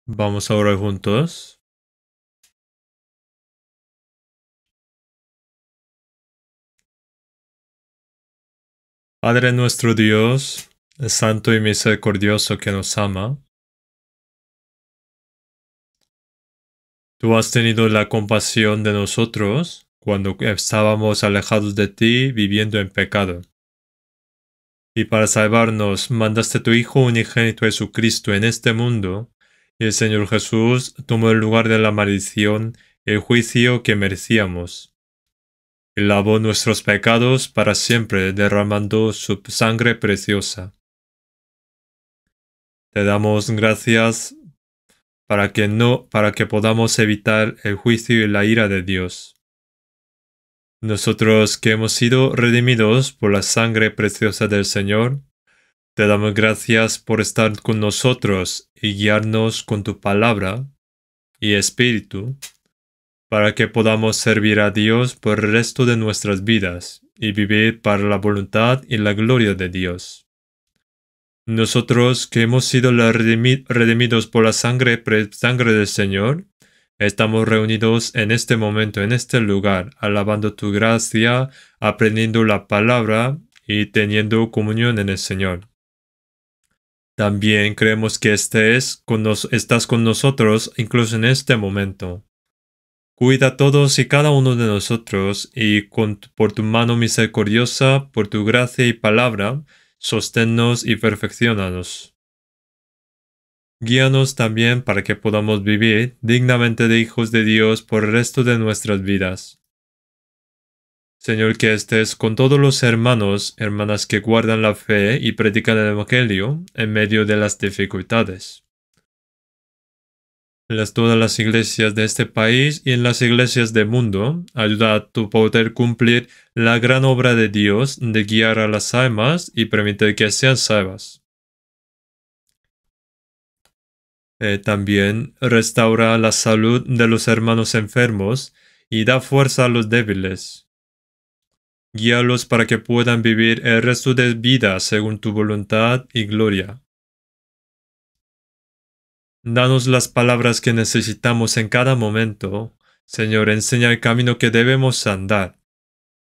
Vamos a orar juntos. Padre nuestro Dios, santo y misericordioso que nos ama, tú has tenido la compasión de nosotros cuando estábamos alejados de ti viviendo en pecado. Y para salvarnos mandaste a tu Hijo unigénito Jesucristo en este mundo, y el Señor Jesús tomó el lugar de la maldición, el juicio que merecíamos. Y lavó nuestros pecados para siempre derramando su sangre preciosa. Te damos gracias para que podamos evitar el juicio y la ira de Dios. Nosotros que hemos sido redimidos por la sangre preciosa del Señor, te damos gracias por estar con nosotros y guiarnos con tu palabra y espíritu, para que podamos servir a Dios por el resto de nuestras vidas y vivir para la voluntad y la gloria de Dios. Nosotros que hemos sido redimidos por la sangre del Señor, estamos reunidos en este momento, en este lugar, alabando tu gracia, aprendiendo la palabra y teniendo comunión en el Señor. También creemos que estás con nosotros incluso en este momento. Cuida a todos y cada uno de nosotros y por tu mano misericordiosa, por tu gracia y palabra, sosténnos y perfecciónanos. Guíanos también para que podamos vivir dignamente de hijos de Dios por el resto de nuestras vidas. Señor, que estés con todos los hermanos, hermanas que guardan la fe y predican el Evangelio en medio de las dificultades. En todas las iglesias de este país y en las iglesias del mundo, ayuda a tu poder cumplir la gran obra de Dios de guiar a las almas y permitir que sean salvas. También restaura la salud de los hermanos enfermos y da fuerza a los débiles. Guíalos para que puedan vivir el resto de vida según tu voluntad y gloria. Danos las palabras que necesitamos en cada momento. Señor, enseña el camino que debemos andar.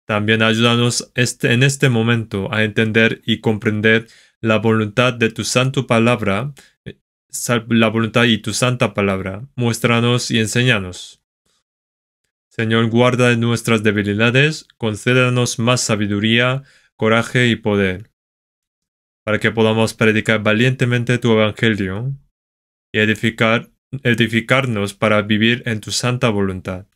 También ayúdanos en este momento a entender y comprender la voluntad de tu santa palabra, la voluntad y tu santa palabra. Muéstranos y enséñanos. Señor, guarda de nuestras debilidades, concédanos más sabiduría, coraje y poder, para que podamos predicar valientemente tu evangelio y edificarnos para vivir en tu santa voluntad.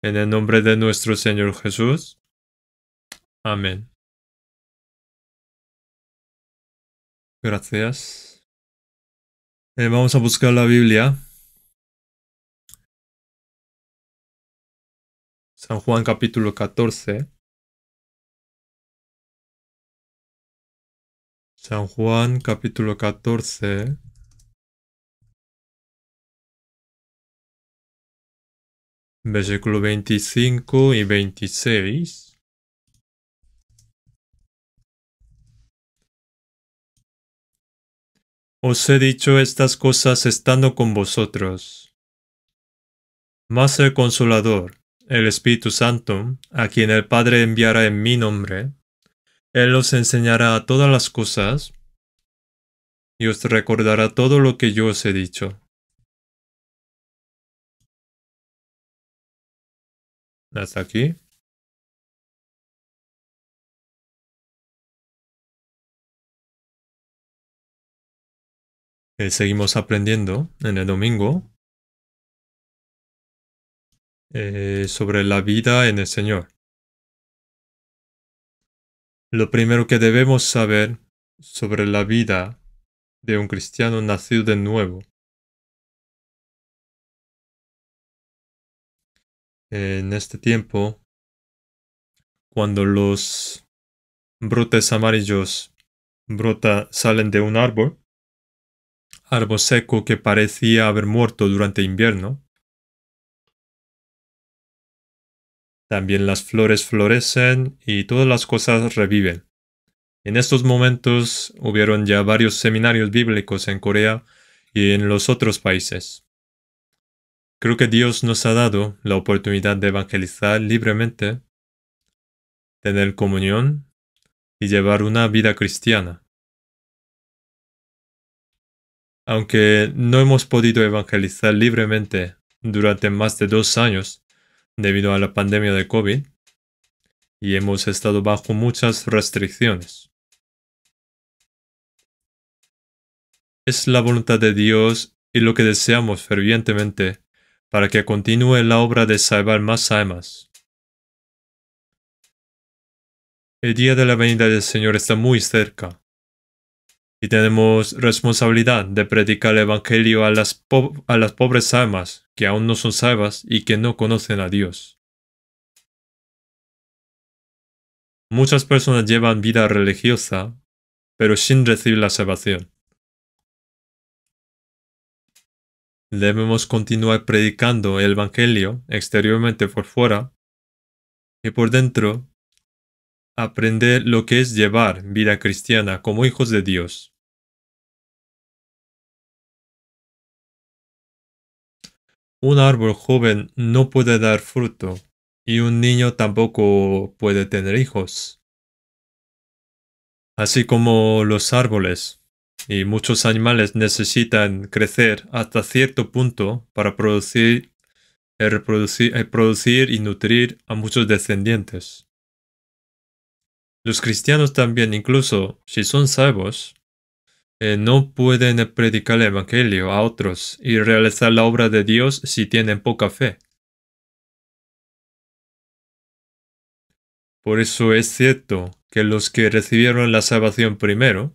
En el nombre de nuestro Señor Jesús. Amén. Gracias. Vamos a buscar la Biblia. San Juan capítulo 14. San Juan capítulo 14. Versículo 25 y 26. Os he dicho estas cosas estando con vosotros. Mas el Consolador, el Espíritu Santo, a quien el Padre enviará en mi nombre, Él os enseñará todas las cosas y os recordará todo lo que yo os he dicho. Hasta aquí. Seguimos aprendiendo en el domingo sobre la vida en el Señor. Lo primero que debemos saber sobre la vida de un cristiano nacido de nuevo. En este tiempo, cuando los brotes amarillos salen de un árbol seco que parecía haber muerto durante invierno, también las flores florecen y todas las cosas reviven. En estos momentos hubieron ya varios seminarios bíblicos en Corea y en los otros países. Creo que Dios nos ha dado la oportunidad de evangelizar libremente, tener comunión y llevar una vida cristiana. Aunque no hemos podido evangelizar libremente durante más de 2 años debido a la pandemia de COVID, y hemos estado bajo muchas restricciones. Es la voluntad de Dios y lo que deseamos fervientemente para que continúe la obra de salvar más almas. El día de la venida del Señor está muy cerca y tenemos responsabilidad de predicar el Evangelio a las pobres almas que aún no son salvas y que no conocen a Dios. Muchas personas llevan vida religiosa, pero sin recibir la salvación. Debemos continuar predicando el Evangelio exteriormente por fuera y por dentro aprender lo que es llevar vida cristiana como hijos de Dios. Un árbol joven no puede dar fruto y un niño tampoco puede tener hijos. Así como los árboles y muchos animales necesitan crecer hasta cierto punto para producir y nutrir a muchos descendientes. Los cristianos también, incluso si son salvos, no pueden predicar el Evangelio a otros y realizar la obra de Dios si tienen poca fe. Por eso es cierto que los que recibieron la salvación primero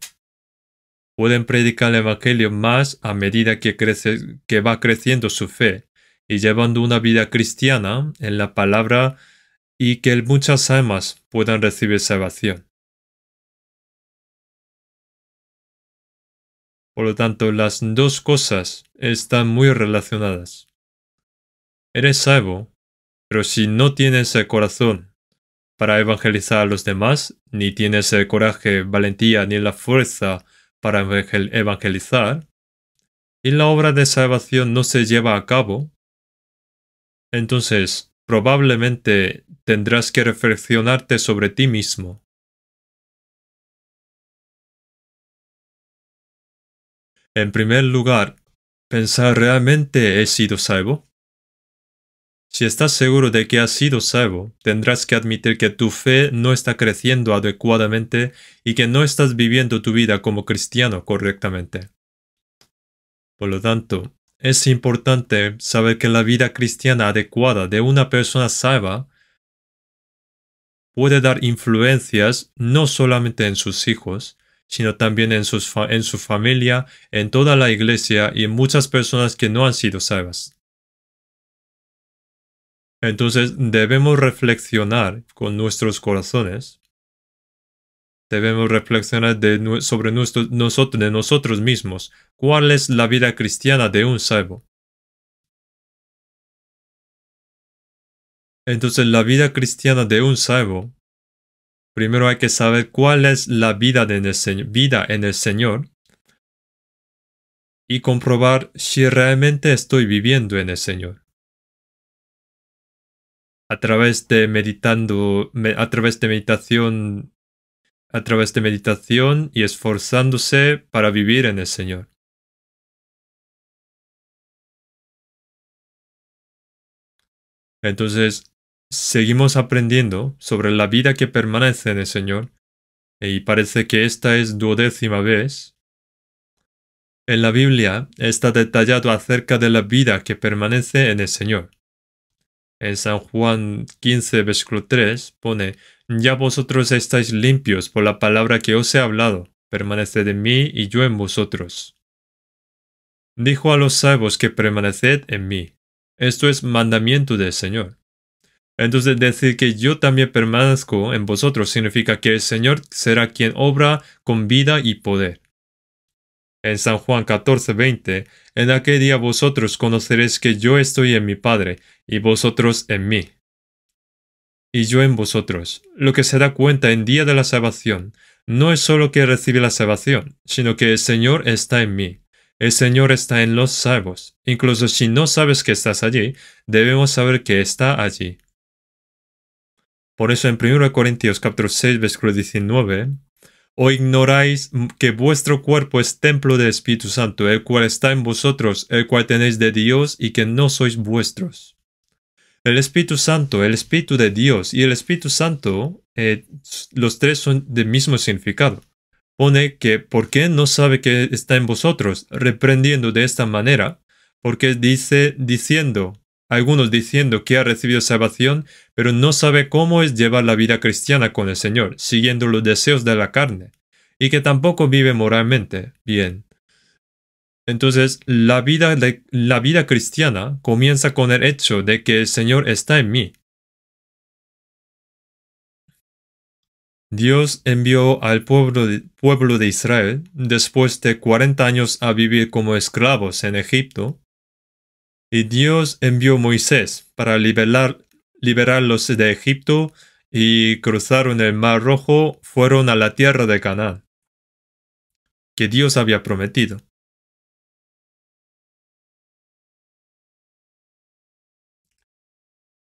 pueden predicar el Evangelio más a medida que va creciendo su fe y llevando una vida cristiana en la palabra y que muchas almas puedan recibir salvación. Por lo tanto, las dos cosas están muy relacionadas. Eres salvo, pero si no tienes el corazón para evangelizar a los demás, ni tienes el coraje, valentía, ni la fuerza para evangelizar, y la obra de salvación no se lleva a cabo, entonces probablemente tendrás que reflexionarte sobre ti mismo. En primer lugar, pensar, ¿realmente he sido salvo? Si estás seguro de que has sido salvo, tendrás que admitir que tu fe no está creciendo adecuadamente y que no estás viviendo tu vida como cristiano correctamente. Por lo tanto, es importante saber que la vida cristiana adecuada de una persona salva puede dar influencias no solamente en sus hijos, sino también en su familia, en toda la iglesia y en muchas personas que no han sido salvas. Entonces debemos reflexionar con nuestros corazones. Debemos reflexionar sobre de nosotros mismos. ¿Cuál es la vida cristiana de un salvo? Entonces la vida cristiana de un salvo, primero hay que saber cuál es la vida en el Señor y comprobar si realmente estoy viviendo en el Señor. A través de meditación y esforzándose para vivir en el Señor. Entonces, seguimos aprendiendo sobre la vida que permanece en el Señor, y parece que esta es 12ª vez. En la Biblia está detallado acerca de la vida que permanece en el Señor. En San Juan 15, versículo 3, pone, «Ya vosotros estáis limpios por la palabra que os he hablado, permaneced en mí y yo en vosotros». Dijo a los salvos que permaneced en mí. Esto es mandamiento del Señor. Entonces decir que yo también permanezco en vosotros significa que el Señor será quien obra con vida y poder. En San Juan 14:20, en aquel día vosotros conoceréis que yo estoy en mi Padre, y vosotros en mí, y yo en vosotros, lo que se da cuenta en día de la salvación, no es solo que recibí la salvación, sino que el Señor está en mí. El Señor está en los salvos. Incluso si no sabes que estás allí, debemos saber que está allí. Por eso en 1 Corintios capítulo 6, versículo 19, ¿o ignoráis que vuestro cuerpo es templo del Espíritu Santo, el cual está en vosotros, el cual tenéis de Dios y que no sois vuestros? El Espíritu Santo, el Espíritu de Dios y el Espíritu Santo, los tres son del mismo significado. Pone que ¿por qué no sabe que está en vosotros? Reprendiendo de esta manera, porque algunos diciendo que ha recibido salvación, pero no sabe cómo es llevar la vida cristiana con el Señor, siguiendo los deseos de la carne, y que tampoco vive moralmente bien. Entonces, la vida cristiana comienza con el hecho de que el Señor está en mí. Dios envió al pueblo de Israel, después de 40 años a vivir como esclavos en Egipto, y Dios envió a Moisés para liberarlos de Egipto y cruzaron el Mar Rojo, fueron a la tierra de Canaán, que Dios había prometido.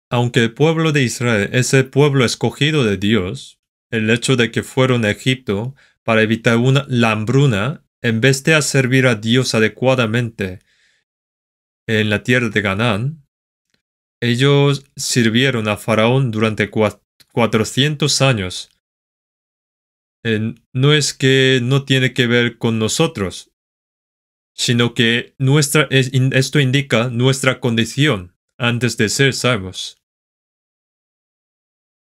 Aunque el pueblo de Israel es el pueblo escogido de Dios, el hecho de que fueron a Egipto para evitar la hambruna, en vez de servir a Dios adecuadamente en la tierra de Canaán, ellos sirvieron a Faraón durante 400 años. No es que no tiene que ver con nosotros, sino que esto indica nuestra condición antes de ser salvos.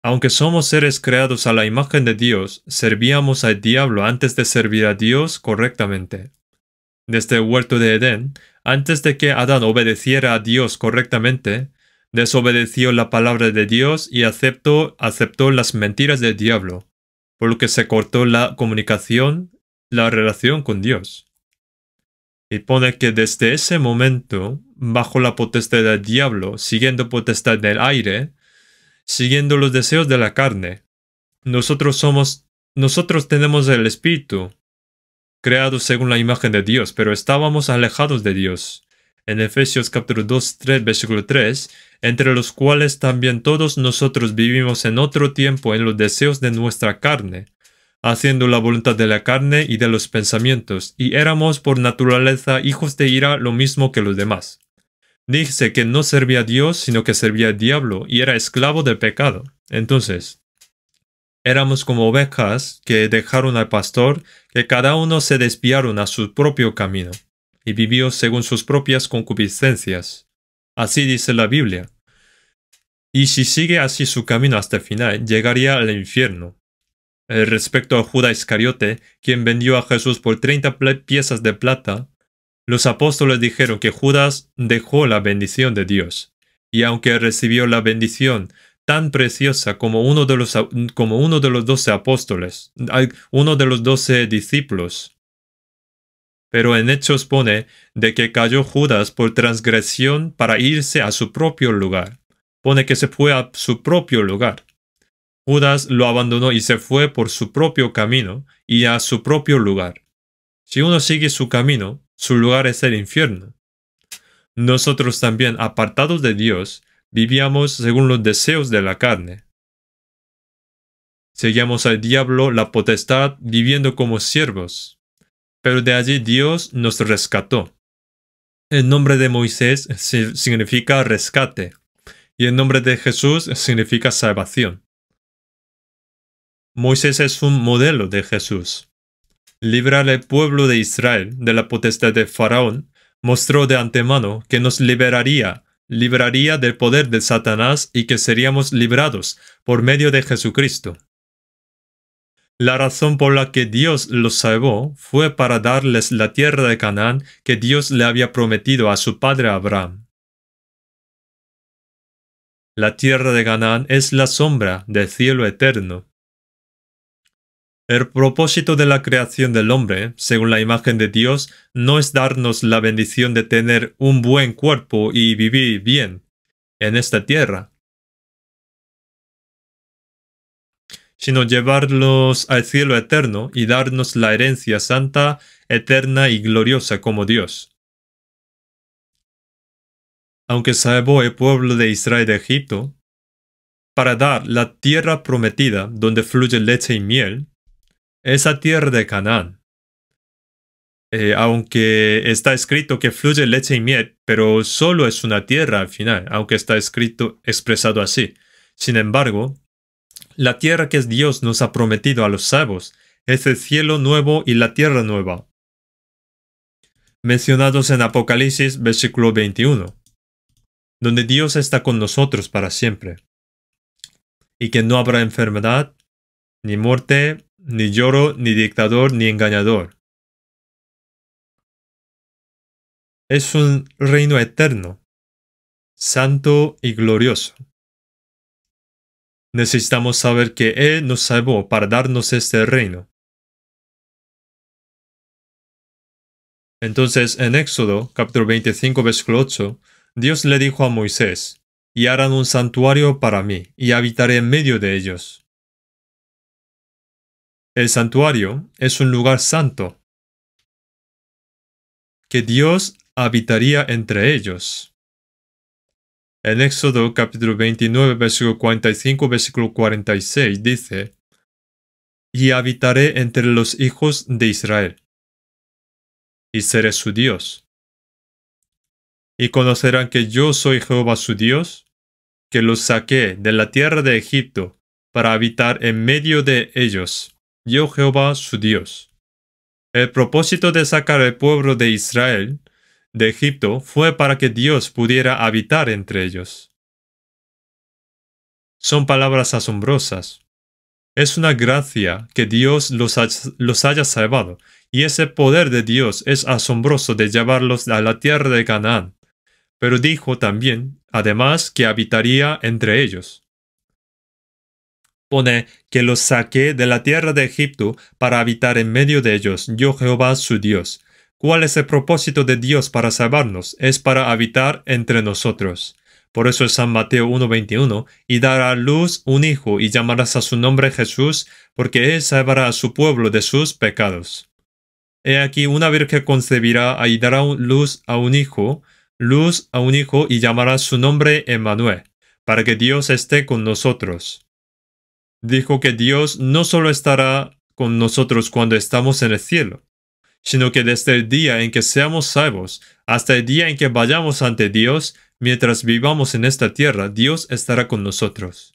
Aunque somos seres creados a la imagen de Dios, servíamos al diablo antes de servir a Dios correctamente. Desde el huerto de Edén, antes de que Adán obedeciera a Dios correctamente, desobedeció la palabra de Dios y aceptó las mentiras del diablo, por lo que se cortó la comunicación, la relación con Dios. Y pone que desde ese momento, bajo la potestad del diablo, siguiendo potestad del aire, siguiendo los deseos de la carne, nosotros tenemos el Espíritu, creados según la imagen de Dios, pero estábamos alejados de Dios. En Efesios capítulo 2, 3, versículo 3, entre los cuales también todos nosotros vivimos en otro tiempo en los deseos de nuestra carne, haciendo la voluntad de la carne y de los pensamientos, y éramos por naturaleza hijos de ira lo mismo que los demás. Dice que no servía a Dios, sino que servía al diablo, y era esclavo del pecado. Entonces, éramos como ovejas que dejaron al pastor, que cada uno se desviaron a su propio camino, y vivió según sus propias concupiscencias. Así dice la Biblia. Y si sigue así su camino hasta el final, llegaría al infierno. Respecto a Judas Iscariote, quien vendió a Jesús por 30 piezas de plata, los apóstoles dijeron que Judas dejó la bendición de Dios, y aunque recibió la bendición tan preciosa como uno de los 12 apóstoles, uno de los 12 discípulos, pero en Hechos pone de que cayó Judas por transgresión para irse a su propio lugar. Pone que se fue a su propio lugar. Judas lo abandonó y se fue por su propio camino y a su propio lugar. Si uno sigue su camino, su lugar es el infierno. Nosotros también, apartados de Dios, vivíamos según los deseos de la carne. Seguíamos al diablo la potestad viviendo como siervos. Pero de allí Dios nos rescató. El nombre de Moisés significa rescate, y el nombre de Jesús significa salvación. Moisés es un modelo de Jesús. Librar al pueblo de Israel de la potestad de Faraón mostró de antemano que nos libraría del poder de Satanás y que seríamos librados por medio de Jesucristo. La razón por la que Dios los salvó fue para darles la tierra de Canaán que Dios le había prometido a su padre Abraham. La tierra de Canaán es la sombra del cielo eterno. El propósito de la creación del hombre, según la imagen de Dios, no es darnos la bendición de tener un buen cuerpo y vivir bien en esta tierra, sino llevarlos al cielo eterno y darnos la herencia santa, eterna y gloriosa como Dios. Aunque salvó el pueblo de Israel de Egipto, para dar la tierra prometida donde fluye leche y miel, esa tierra de Canaán. Aunque está escrito que fluye leche y miel, pero solo es una tierra al final, aunque está escrito, expresado así. Sin embargo, la tierra que Dios nos ha prometido a los salvos es el cielo nuevo y la tierra nueva, mencionados en Apocalipsis versículo 21, donde Dios está con nosotros para siempre, y que no habrá enfermedad, ni muerte, ni lloro, ni dictador, ni engañador. Es un reino eterno, santo y glorioso. Necesitamos saber que Él nos salvó para darnos este reino. Entonces, en Éxodo, capítulo 25, versículo 8, Dios le dijo a Moisés, y harán un santuario para mí, y habitaré en medio de ellos. El santuario es un lugar santo, que Dios habitaría entre ellos. En Éxodo capítulo 29, versículo 45, versículo 46 dice, y habitaré entre los hijos de Israel, y seré su Dios. Y conocerán que yo soy Jehová su Dios, que los saqué de la tierra de Egipto para habitar en medio de ellos, yo Jehová su Dios. El propósito de sacar al pueblo de Israel de Egipto fue para que Dios pudiera habitar entre ellos. Son palabras asombrosas. Es una gracia que Dios los haya salvado, y ese poder de Dios es asombroso de llevarlos a la tierra de Canaán. Pero dijo también, además, que habitaría entre ellos. Pone que los saqué de la tierra de Egipto para habitar en medio de ellos, yo Jehová su Dios. ¿Cuál es el propósito de Dios para salvarnos? Es para habitar entre nosotros. Por eso es San Mateo 1:21, y dará a luz un hijo, y llamarás a su nombre Jesús, porque él salvará a su pueblo de sus pecados. He aquí una virgen concebirá y dará luz a un hijo, y llamará su nombre Emmanuel, para que Dios esté con nosotros. Dijo que Dios no solo estará con nosotros cuando estamos en el cielo, sino que desde el día en que seamos salvos hasta el día en que vayamos ante Dios, mientras vivamos en esta tierra, Dios estará con nosotros.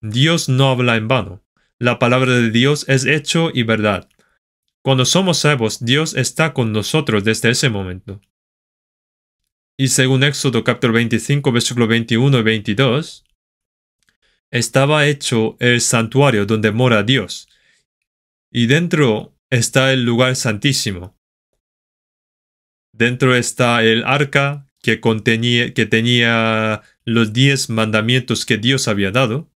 Dios no habla en vano. La palabra de Dios es hecho y verdad. Cuando somos salvos, Dios está con nosotros desde ese momento. Y según Éxodo capítulo 25, versículo 21 y 22, estaba hecho el santuario donde mora Dios, y dentro está el lugar santísimo. Dentro está el arca que tenía los 10 mandamientos que Dios había dado.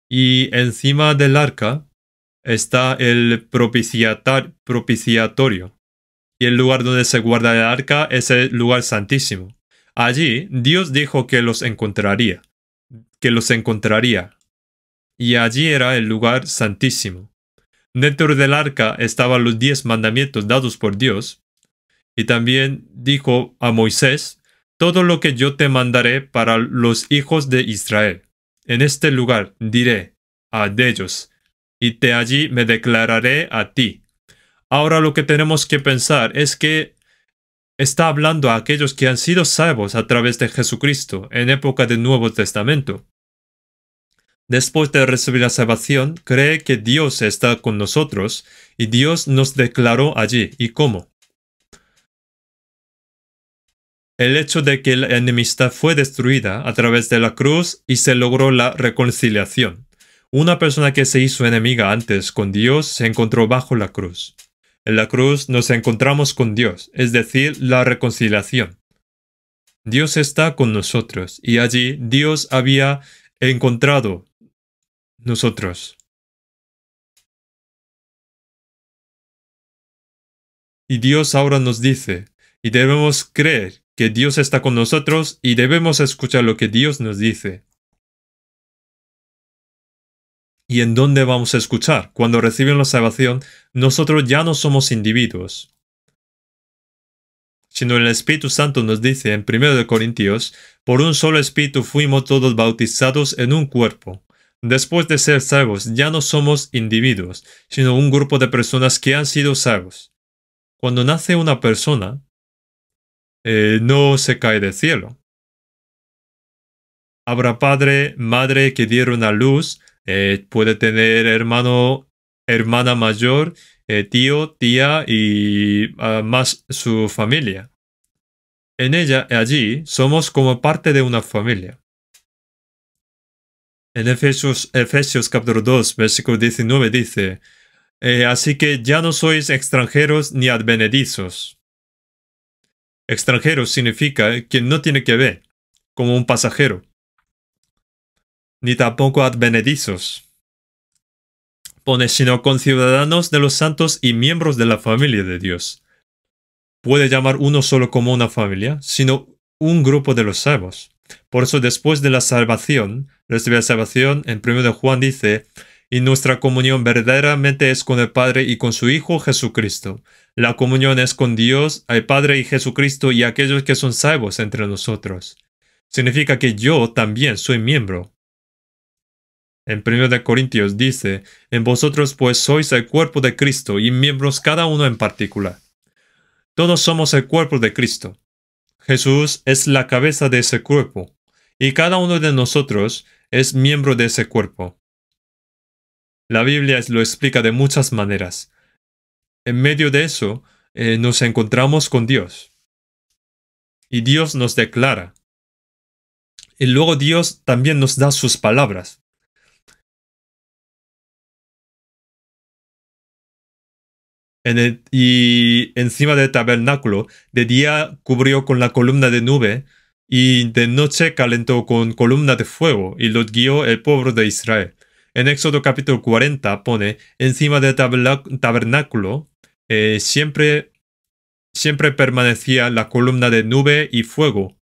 Y encima del arca está el propiciatorio. Y el lugar donde se guarda el arca es el lugar santísimo. Allí Dios dijo que los encontraría. Y allí era el lugar santísimo. Dentro del arca estaban los 10 mandamientos dados por Dios. Y también dijo a Moisés, todo lo que yo te mandaré para los hijos de Israel. En este lugar diré de ellos, y de allí me declararé a ti. Ahora lo que tenemos que pensar es que está hablando a aquellos que han sido salvos a través de Jesucristo en época del Nuevo Testamento. Después de recibir la salvación, cree que Dios está con nosotros y Dios nos declaró allí. ¿Y cómo? El hecho de que la enemistad fue destruida a través de la cruz y se logró la reconciliación. Una persona que se hizo enemiga antes con Dios se encontró bajo la cruz. En la cruz nos encontramos con Dios, es decir, la reconciliación. Dios está con nosotros y allí Dios había encontrado nosotros. Y Dios ahora nos dice, y debemos creer que Dios está con nosotros y debemos escuchar lo que Dios nos dice. ¿Y en dónde vamos a escuchar? Cuando reciben la salvación, nosotros ya no somos individuos, sino el Espíritu Santo nos dice en 1 Corintios, por un solo Espíritu fuimos todos bautizados en un cuerpo. Después de ser salvos, ya no somos individuos, sino un grupo de personas que han sido salvos. Cuando nace una persona, no se cae del cielo. Habrá padre, madre que dieron a luz, puede tener hermano, hermana mayor, tío, tía y más su familia. En ella, allí, somos como parte de una familia. En Efesios capítulo 2, versículo 19 dice, así que ya no sois extranjeros ni advenedizos. Extranjero significa quien no tiene que ver, como un pasajero, ni tampoco advenedizos. Pone sino conciudadanos de los santos y miembros de la familia de Dios. Puede llamar uno solo como una familia, sino un grupo de los salvos. Por eso después de la salvación, recibir la salvación, en 1 de Juan dice, y nuestra comunión verdaderamente es con el Padre y con su Hijo Jesucristo. La comunión es con Dios, el Padre y Jesucristo y aquellos que son salvos entre nosotros. Significa que yo también soy miembro. En 1 de Corintios dice, en vosotros pues sois el cuerpo de Cristo y miembros cada uno en particular. Todos somos el cuerpo de Cristo. Jesús es la cabeza de ese cuerpo, y cada uno de nosotros es miembro de ese cuerpo. La Biblia lo explica de muchas maneras. En medio de eso, nos encontramos con Dios. Y Dios nos declara. Y luego Dios también nos da sus palabras. Y encima del tabernáculo, de día cubrió con la columna de nube, y de noche calentó con columna de fuego, y los guió el pueblo de Israel. En Éxodo capítulo 40 pone, encima del tabernáculo, siempre permanecía la columna de nube y fuego.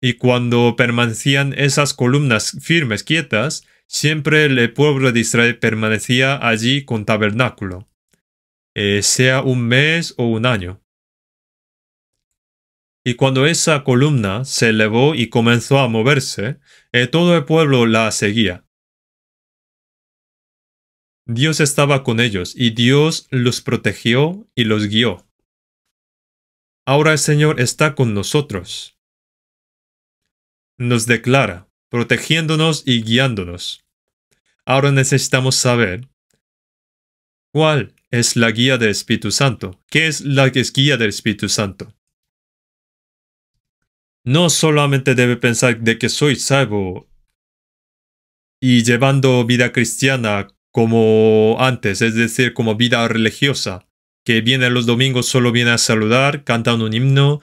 Y cuando permanecían esas columnas firmes, quietas, siempre el pueblo de Israel permanecía allí con tabernáculo. Sea un mes o un año. Y cuando esa columna se elevó y comenzó a moverse, todo el pueblo la seguía. Dios estaba con ellos y Dios los protegió y los guió. Ahora el Señor está con nosotros. Nos declara, protegiéndonos y guiándonos. Ahora necesitamos saber cuál es la guía del Espíritu Santo. ¿Qué es la guía del Espíritu Santo? No solamente debe pensar de que soy salvo y llevando vida cristiana como antes, es decir, como vida religiosa, que viene los domingos, solo viene a saludar, canta un himno,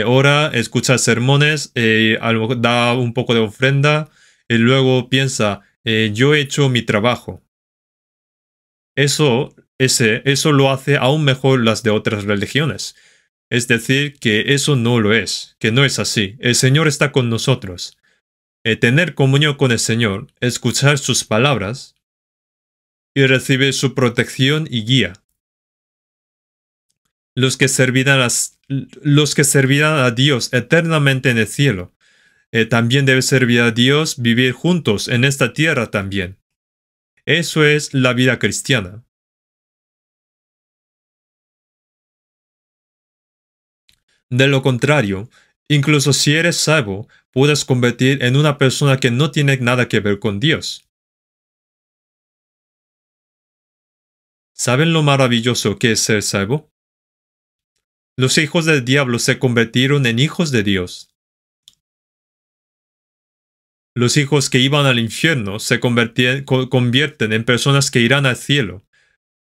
ora, escucha sermones, da un poco de ofrenda, y luego piensa, yo he hecho mi trabajo. Eso lo hace aún mejor las de otras religiones. Es decir, que eso no lo es, que no es así. El Señor está con nosotros. Tener comunión con el Señor, escuchar sus palabras y recibir su protección y guía. Los que servirán a Dios eternamente en el cielo, también deben servir a Dios, vivir juntos en esta tierra también. Eso es la vida cristiana. De lo contrario, incluso si eres salvo, puedes convertir en una persona que no tiene nada que ver con Dios. ¿Saben lo maravilloso que es ser salvo? Los hijos del diablo se convirtieron en hijos de Dios. Los hijos que iban al infierno se convierten en personas que irán al cielo.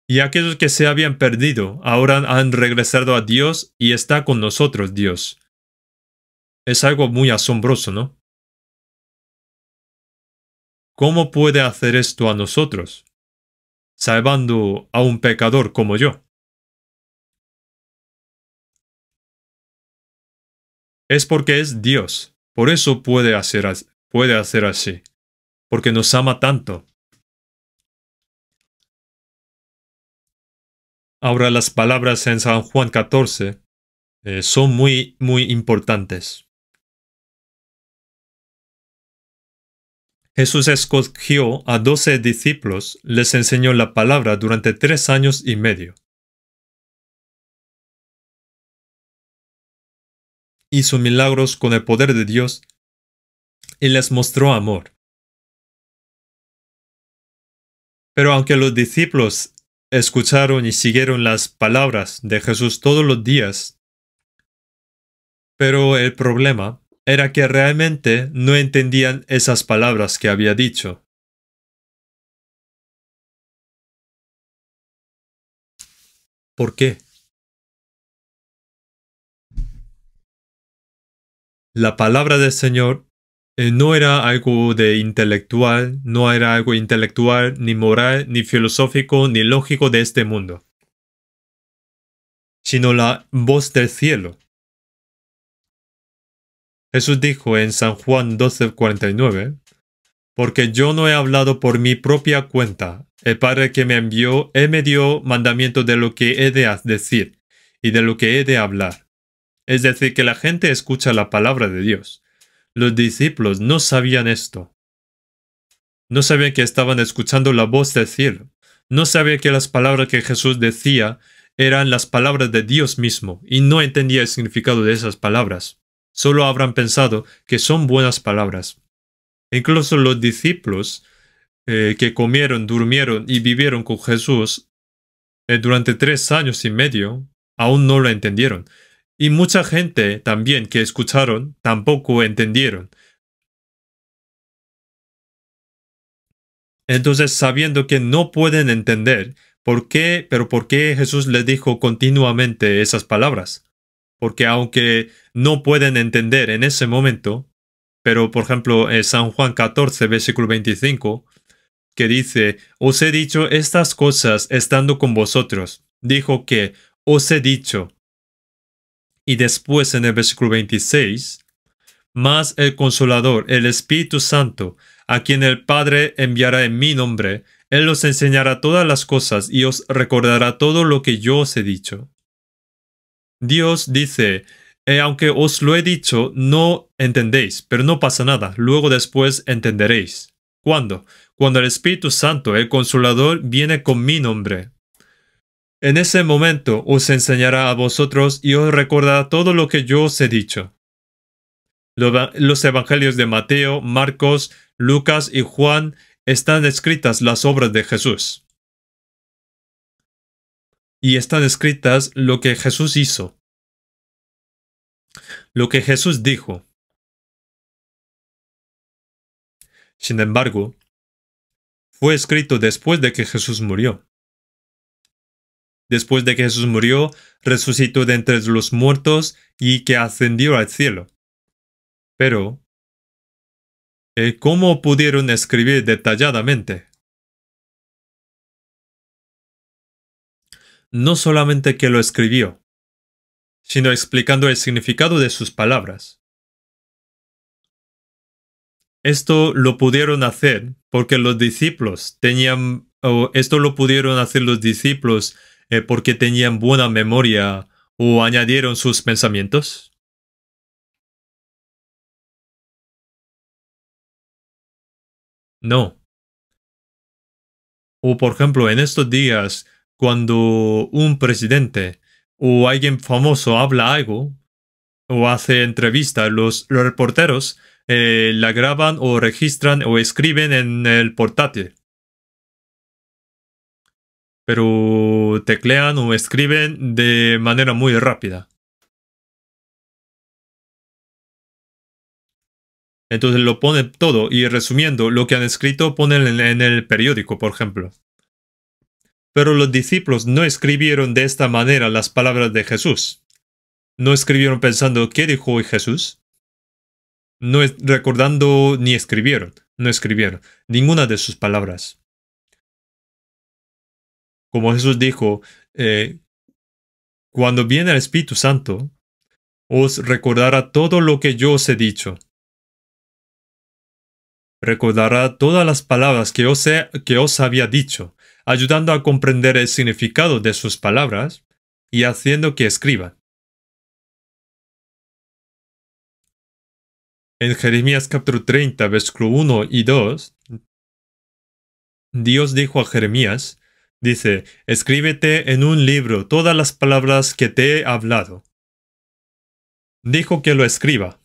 Y aquellos que se habían perdido ahora han regresado a Dios y está con nosotros Dios. Es algo muy asombroso, ¿no? ¿Cómo puede hacer esto a nosotros, salvando a un pecador como yo? es porque es Dios. Por eso puede hacer así. Porque nos ama tanto. Ahora las palabras en San Juan 14 son muy, muy importantes. Jesús escogió a 12 discípulos, les enseñó la palabra durante 3 años y medio. Hizo milagros con el poder de Dios y les mostró amor. Pero aunque los discípulos escucharon y siguieron las palabras de Jesús todos los días, pero el problema era que realmente no entendían esas palabras que había dicho. ¿Por qué? La palabra del Señor no era algo de intelectual, no era algo intelectual, ni moral, ni filosófico, ni lógico de este mundo, sino la voz del cielo. Jesús dijo en San Juan 12:49, porque yo no he hablado por mi propia cuenta. El Padre que me envió, Él me dio mandamiento de lo que he de decir y de lo que he de hablar. Es decir, que la gente escucha la palabra de Dios. Los discípulos no sabían esto. No sabían que estaban escuchando la voz del cielo. No sabían que las palabras que Jesús decía eran las palabras de Dios mismo y no entendía el significado de esas palabras. Solo habrán pensado que son buenas palabras. Incluso los discípulos que comieron, durmieron y vivieron con Jesús durante 3 años y medio, aún no lo entendieron. Y mucha gente también que escucharon tampoco entendieron. Entonces, sabiendo que no pueden entender, ¿por qué Jesús les dijo continuamente esas palabras? Porque aunque no pueden entender en ese momento, pero por ejemplo, San Juan 14, versículo 25, que dice, os he dicho estas cosas estando con vosotros. Dijo que os he dicho. Y después en el versículo 26, mas el Consolador, el Espíritu Santo, a quien el Padre enviará en mi nombre, Él os enseñará todas las cosas y os recordará todo lo que yo os he dicho. Dios dice, aunque os lo he dicho, no entendéis, pero no pasa nada, luego después entenderéis. ¿Cuándo? Cuando el Espíritu Santo, el Consolador, viene con mi nombre. En ese momento os enseñará a vosotros y os recordará todo lo que yo os he dicho. Los evangelios de Mateo, Marcos, Lucas y Juan están escritas las obras de Jesús. Y están escritas lo que Jesús hizo, lo que Jesús dijo. Sin embargo, fue escrito después de que Jesús murió. Después de que Jesús murió, resucitó de entre los muertos y que ascendió al cielo. Pero, ¿cómo pudieron escribir detalladamente? No solamente que lo escribió, sino explicando el significado de sus palabras. Esto lo pudieron hacer porque los discípulos tenían, o esto lo pudieron hacer los discípulos porque tenían buena memoria o añadieron sus pensamientos. No. O por ejemplo, en estos días, cuando un presidente o alguien famoso habla algo o hace entrevista, los reporteros la graban o registran o escriben en el portátil. Pero teclean o escriben de manera muy rápida. Entonces lo ponen todo y resumiendo lo que han escrito ponen en el periódico, por ejemplo. Pero los discípulos no escribieron de esta manera las palabras de Jesús. No escribieron pensando ¿qué dijo hoy Jesús? No recordando ni escribieron. No escribieron ninguna de sus palabras. Como Jesús dijo, cuando viene el Espíritu Santo, os recordará todo lo que yo os he dicho. Recordará todas las palabras que os había dicho, ayudando a comprender el significado de sus palabras y haciendo que escriban. En Jeremías capítulo 30, versículo 1 y 2, Dios dijo a Jeremías, dice, escríbete en un libro todas las palabras que te he hablado. Dijo que lo escriba.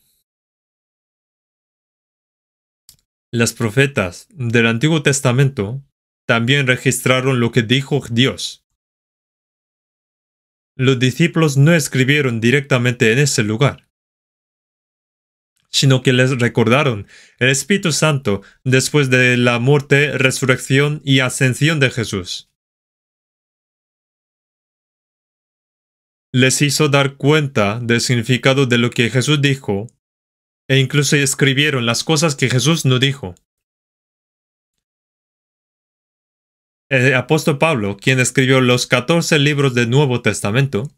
Las profetas del Antiguo Testamento también registraron lo que dijo Dios. Los discípulos no escribieron directamente en ese lugar, sino que les recordaron el Espíritu Santo después de la muerte, resurrección y ascensión de Jesús. Les hizo dar cuenta del significado de lo que Jesús dijo, e incluso escribieron las cosas que Jesús no dijo. El apóstol Pablo, quien escribió los 14 libros del Nuevo Testamento,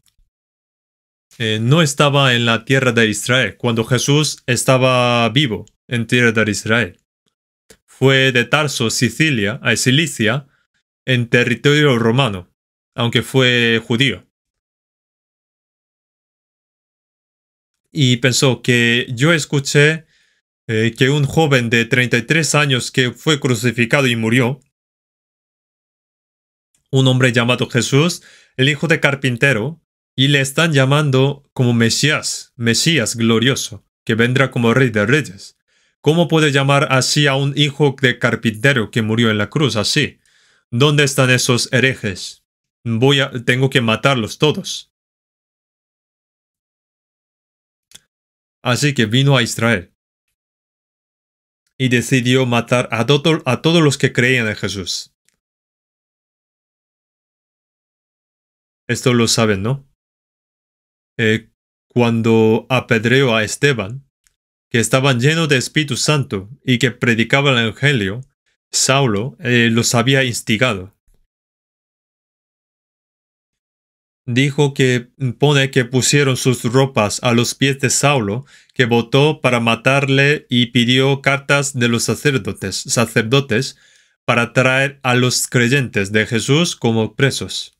no estaba en la tierra de Israel cuando Jesús estaba vivo en tierra de Israel. Fue de Tarso, Cilicia, en territorio romano, aunque fue judío. Y pensó que yo escuché que un joven de 33 años que fue crucificado y murió, un hombre llamado Jesús, el hijo de carpintero, y le están llamando como Mesías glorioso, que vendrá como rey de reyes. ¿Cómo puede llamar así a un hijo de carpintero que murió en la cruz así? ¿Dónde están esos herejes? Tengo que matarlos todos. Así que vino a Israel y decidió matar a todos los que creían en Jesús. Esto lo saben, ¿no? Cuando apedreó a Esteban, que estaban llenos de Espíritu Santo y que predicaban el Evangelio, Saulo los había instigado. Dijo que pone que pusieron sus ropas a los pies de Saulo, que votó para matarle y pidió cartas de los sacerdotes para traer a los creyentes de Jesús como presos.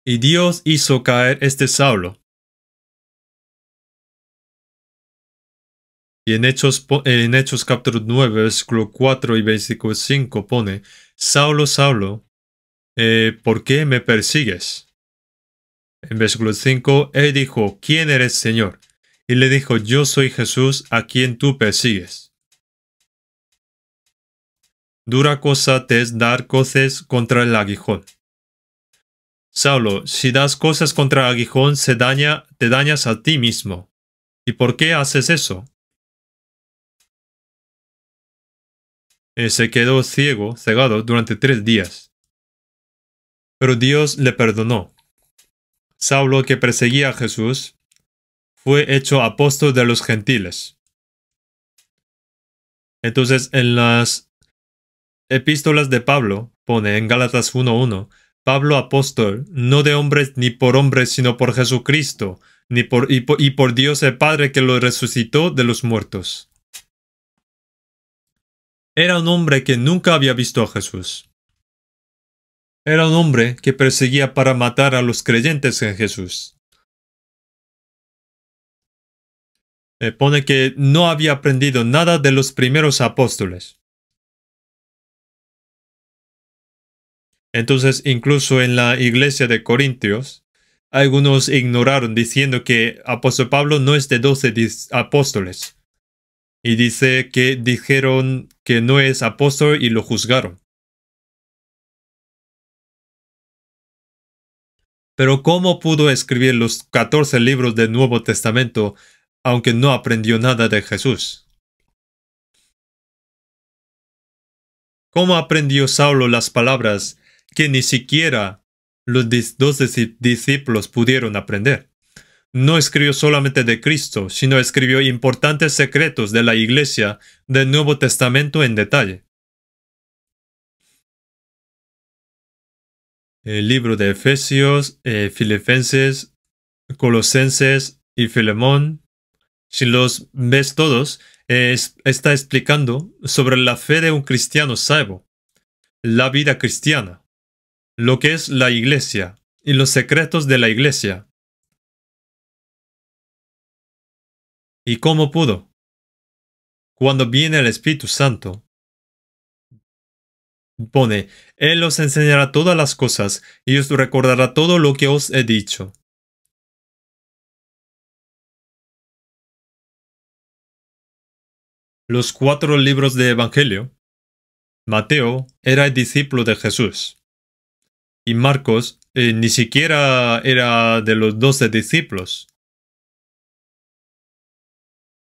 Y Dios hizo caer este Saulo. Y en Hechos capítulo 9, versículo 4 y versículo 5 pone, Saulo, Saulo, ¿por qué me persigues? En versículo 5, él dijo, ¿quién eres, Señor? Y le dijo, yo soy Jesús a quien tú persigues. Dura cosa te es dar coces contra el aguijón. Saulo, si das cosas contra el aguijón, te dañas a ti mismo. ¿Y por qué haces eso? Se quedó cegado durante 3 días. Pero Dios le perdonó. Saulo, que perseguía a Jesús, fue hecho apóstol de los gentiles. Entonces, en las epístolas de Pablo, pone en Gálatas 1:1, Pablo apóstol, no de hombres ni por hombres, sino por Jesucristo, y por Dios el Padre que lo resucitó de los muertos. Era un hombre que nunca había visto a Jesús. Era un hombre que perseguía para matar a los creyentes en Jesús. Pone que no había aprendido nada de los primeros apóstoles. Entonces, incluso en la iglesia de Corintios, algunos ignoraron diciendo que apóstol Pablo no es de 12 apóstoles. Y dice que dijeron que no es apóstol y lo juzgaron. Pero ¿cómo pudo escribir los 14 libros del Nuevo Testamento aunque no aprendió nada de Jesús? ¿Cómo aprendió Saulo las palabras que ni siquiera los 12 discípulos pudieron aprender? No escribió solamente de Cristo, sino escribió importantes secretos de la Iglesia del Nuevo Testamento en detalle. El libro de Efesios, Filipenses, Colosenses y Filemón. Si los ves todos, está explicando sobre la fe de un cristiano salvo, la vida cristiana, lo que es la iglesia y los secretos de la iglesia. ¿Y cómo pudo? Cuando viene el Espíritu Santo, pone, Él os enseñará todas las cosas y os recordará todo lo que os he dicho. Los 4 libros de Evangelio. Mateo era el discípulo de Jesús. Y Marcos ni siquiera era de los 12 discípulos.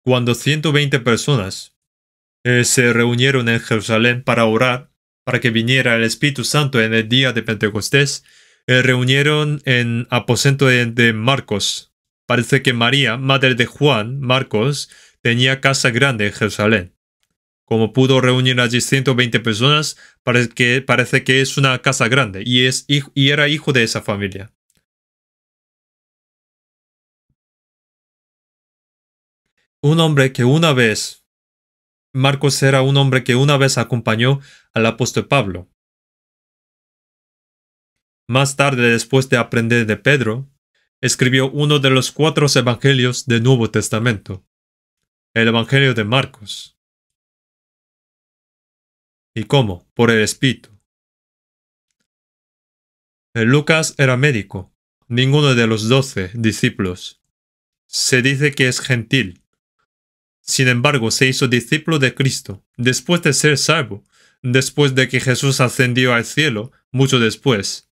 Cuando 120 personas se reunieron en Jerusalén para orar, para que viniera el Espíritu Santo en el día de Pentecostés, reunieron en aposento de Marcos. Parece que María, madre de Juan, Marcos, tenía casa grande en Jerusalén. Como pudo reunir allí 120 personas, parece que es una casa grande y era hijo de esa familia. Un hombre que una vez, Marcos era un hombre que una vez acompañó al apóstol Pablo. Más tarde, después de aprender de Pedro, escribió uno de los 4 evangelios del Nuevo Testamento, el Evangelio de Marcos. ¿Y cómo? Por el Espíritu. Lucas era médico, ninguno de los 12 discípulos. Se dice que es gentil. Sin embargo, se hizo discípulo de Cristo, después de ser salvo, después de que Jesús ascendió al cielo, mucho después.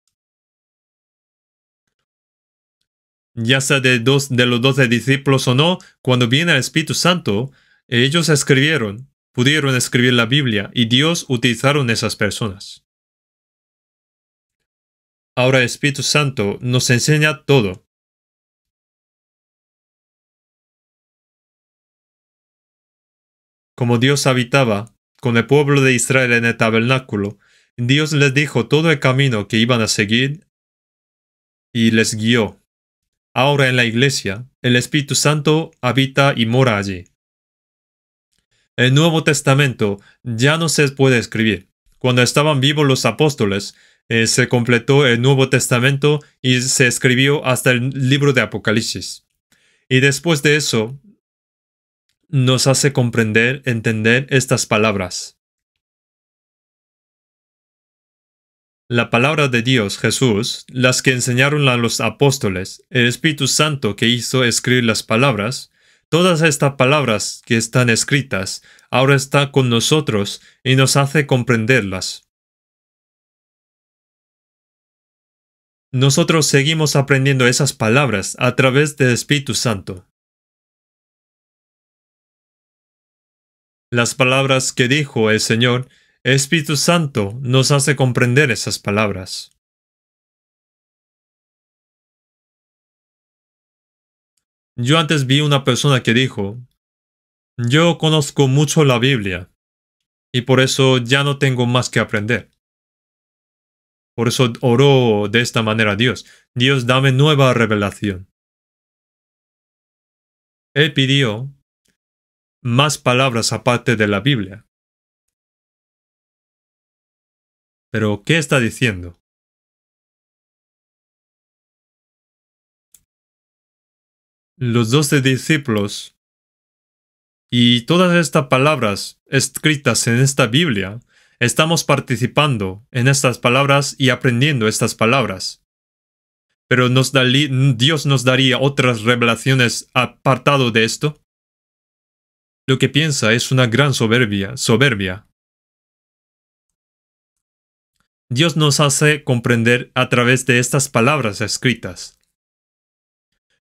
Ya sea de los 12 discípulos o no, cuando viene el Espíritu Santo, ellos pudieron escribir la Biblia y Dios utilizaron esas personas. Ahora el Espíritu Santo nos enseña todo. Como Dios habitaba con el pueblo de Israel en el tabernáculo, Dios les dijo todo el camino que iban a seguir y les guió. Ahora en la iglesia, el Espíritu Santo habita y mora allí. El Nuevo Testamento ya no se puede escribir. Cuando estaban vivos los apóstoles, se completó el Nuevo Testamento y se escribió hasta el libro de Apocalipsis. Y después de eso, nos hace comprender, entender estas palabras. La palabra de Dios, Jesús, las que enseñaron a los apóstoles, el Espíritu Santo que hizo escribir las palabras, todas estas palabras que están escritas, ahora está con nosotros y nos hace comprenderlas. Nosotros seguimos aprendiendo esas palabras a través del Espíritu Santo. Las palabras que dijo el Señor, el Espíritu Santo nos hace comprender esas palabras. Yo antes vi una persona que dijo, yo conozco mucho la Biblia y por eso ya no tengo más que aprender. Por eso oró de esta manera a Dios. Dios, dame nueva revelación. Él pidió más palabras aparte de la Biblia. Pero, ¿qué está diciendo? Los 12 discípulos y todas estas palabras escritas en esta Biblia, estamos participando en estas palabras y aprendiendo estas palabras. Pero Dios nos daría otras revelaciones apartado de esto. Lo que piensa es una gran soberbia. Dios nos hace comprender a través de estas palabras escritas.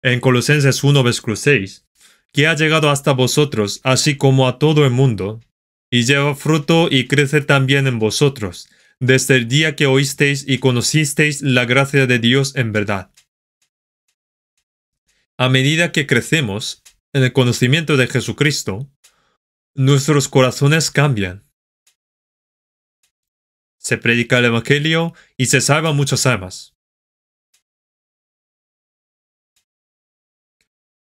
En Colosenses 1, versículo 6, que ha llegado hasta vosotros, así como a todo el mundo, y lleva fruto y crece también en vosotros, desde el día que oísteis y conocisteis la gracia de Dios en verdad. A medida que crecemos en el conocimiento de Jesucristo, nuestros corazones cambian. se predica el Evangelio y se salvan muchas almas.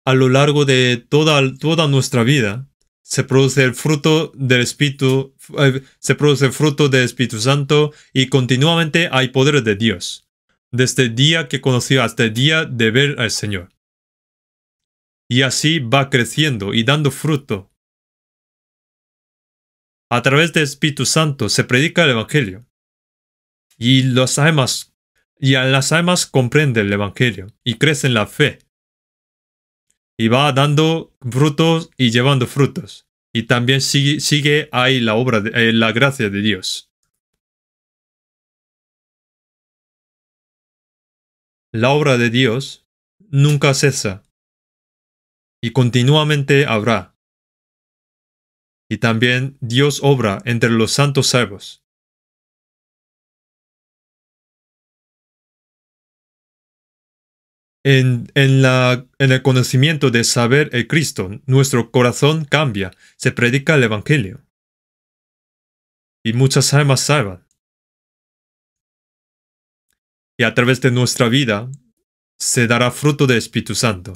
A lo largo de toda nuestra vida, se produce el fruto del Espíritu, se produce el fruto del Espíritu Santo y continuamente hay poder de Dios, desde el día que conoció hasta el día de ver al Señor. Y así va creciendo y dando fruto. A través del Espíritu Santo se predica el Evangelio. Y las almas comprenden el Evangelio y crecen la fe. Y va dando frutos y llevando frutos. Y también sigue ahí la obra, la gracia de Dios. La obra de Dios nunca cesa. Y continuamente habrá. Y también Dios obra entre los santos salvos. En el conocimiento de saber el Cristo, nuestro corazón cambia, se predica el Evangelio. Y muchas almas salvan. Y a través de nuestra vida se dará fruto del Espíritu Santo.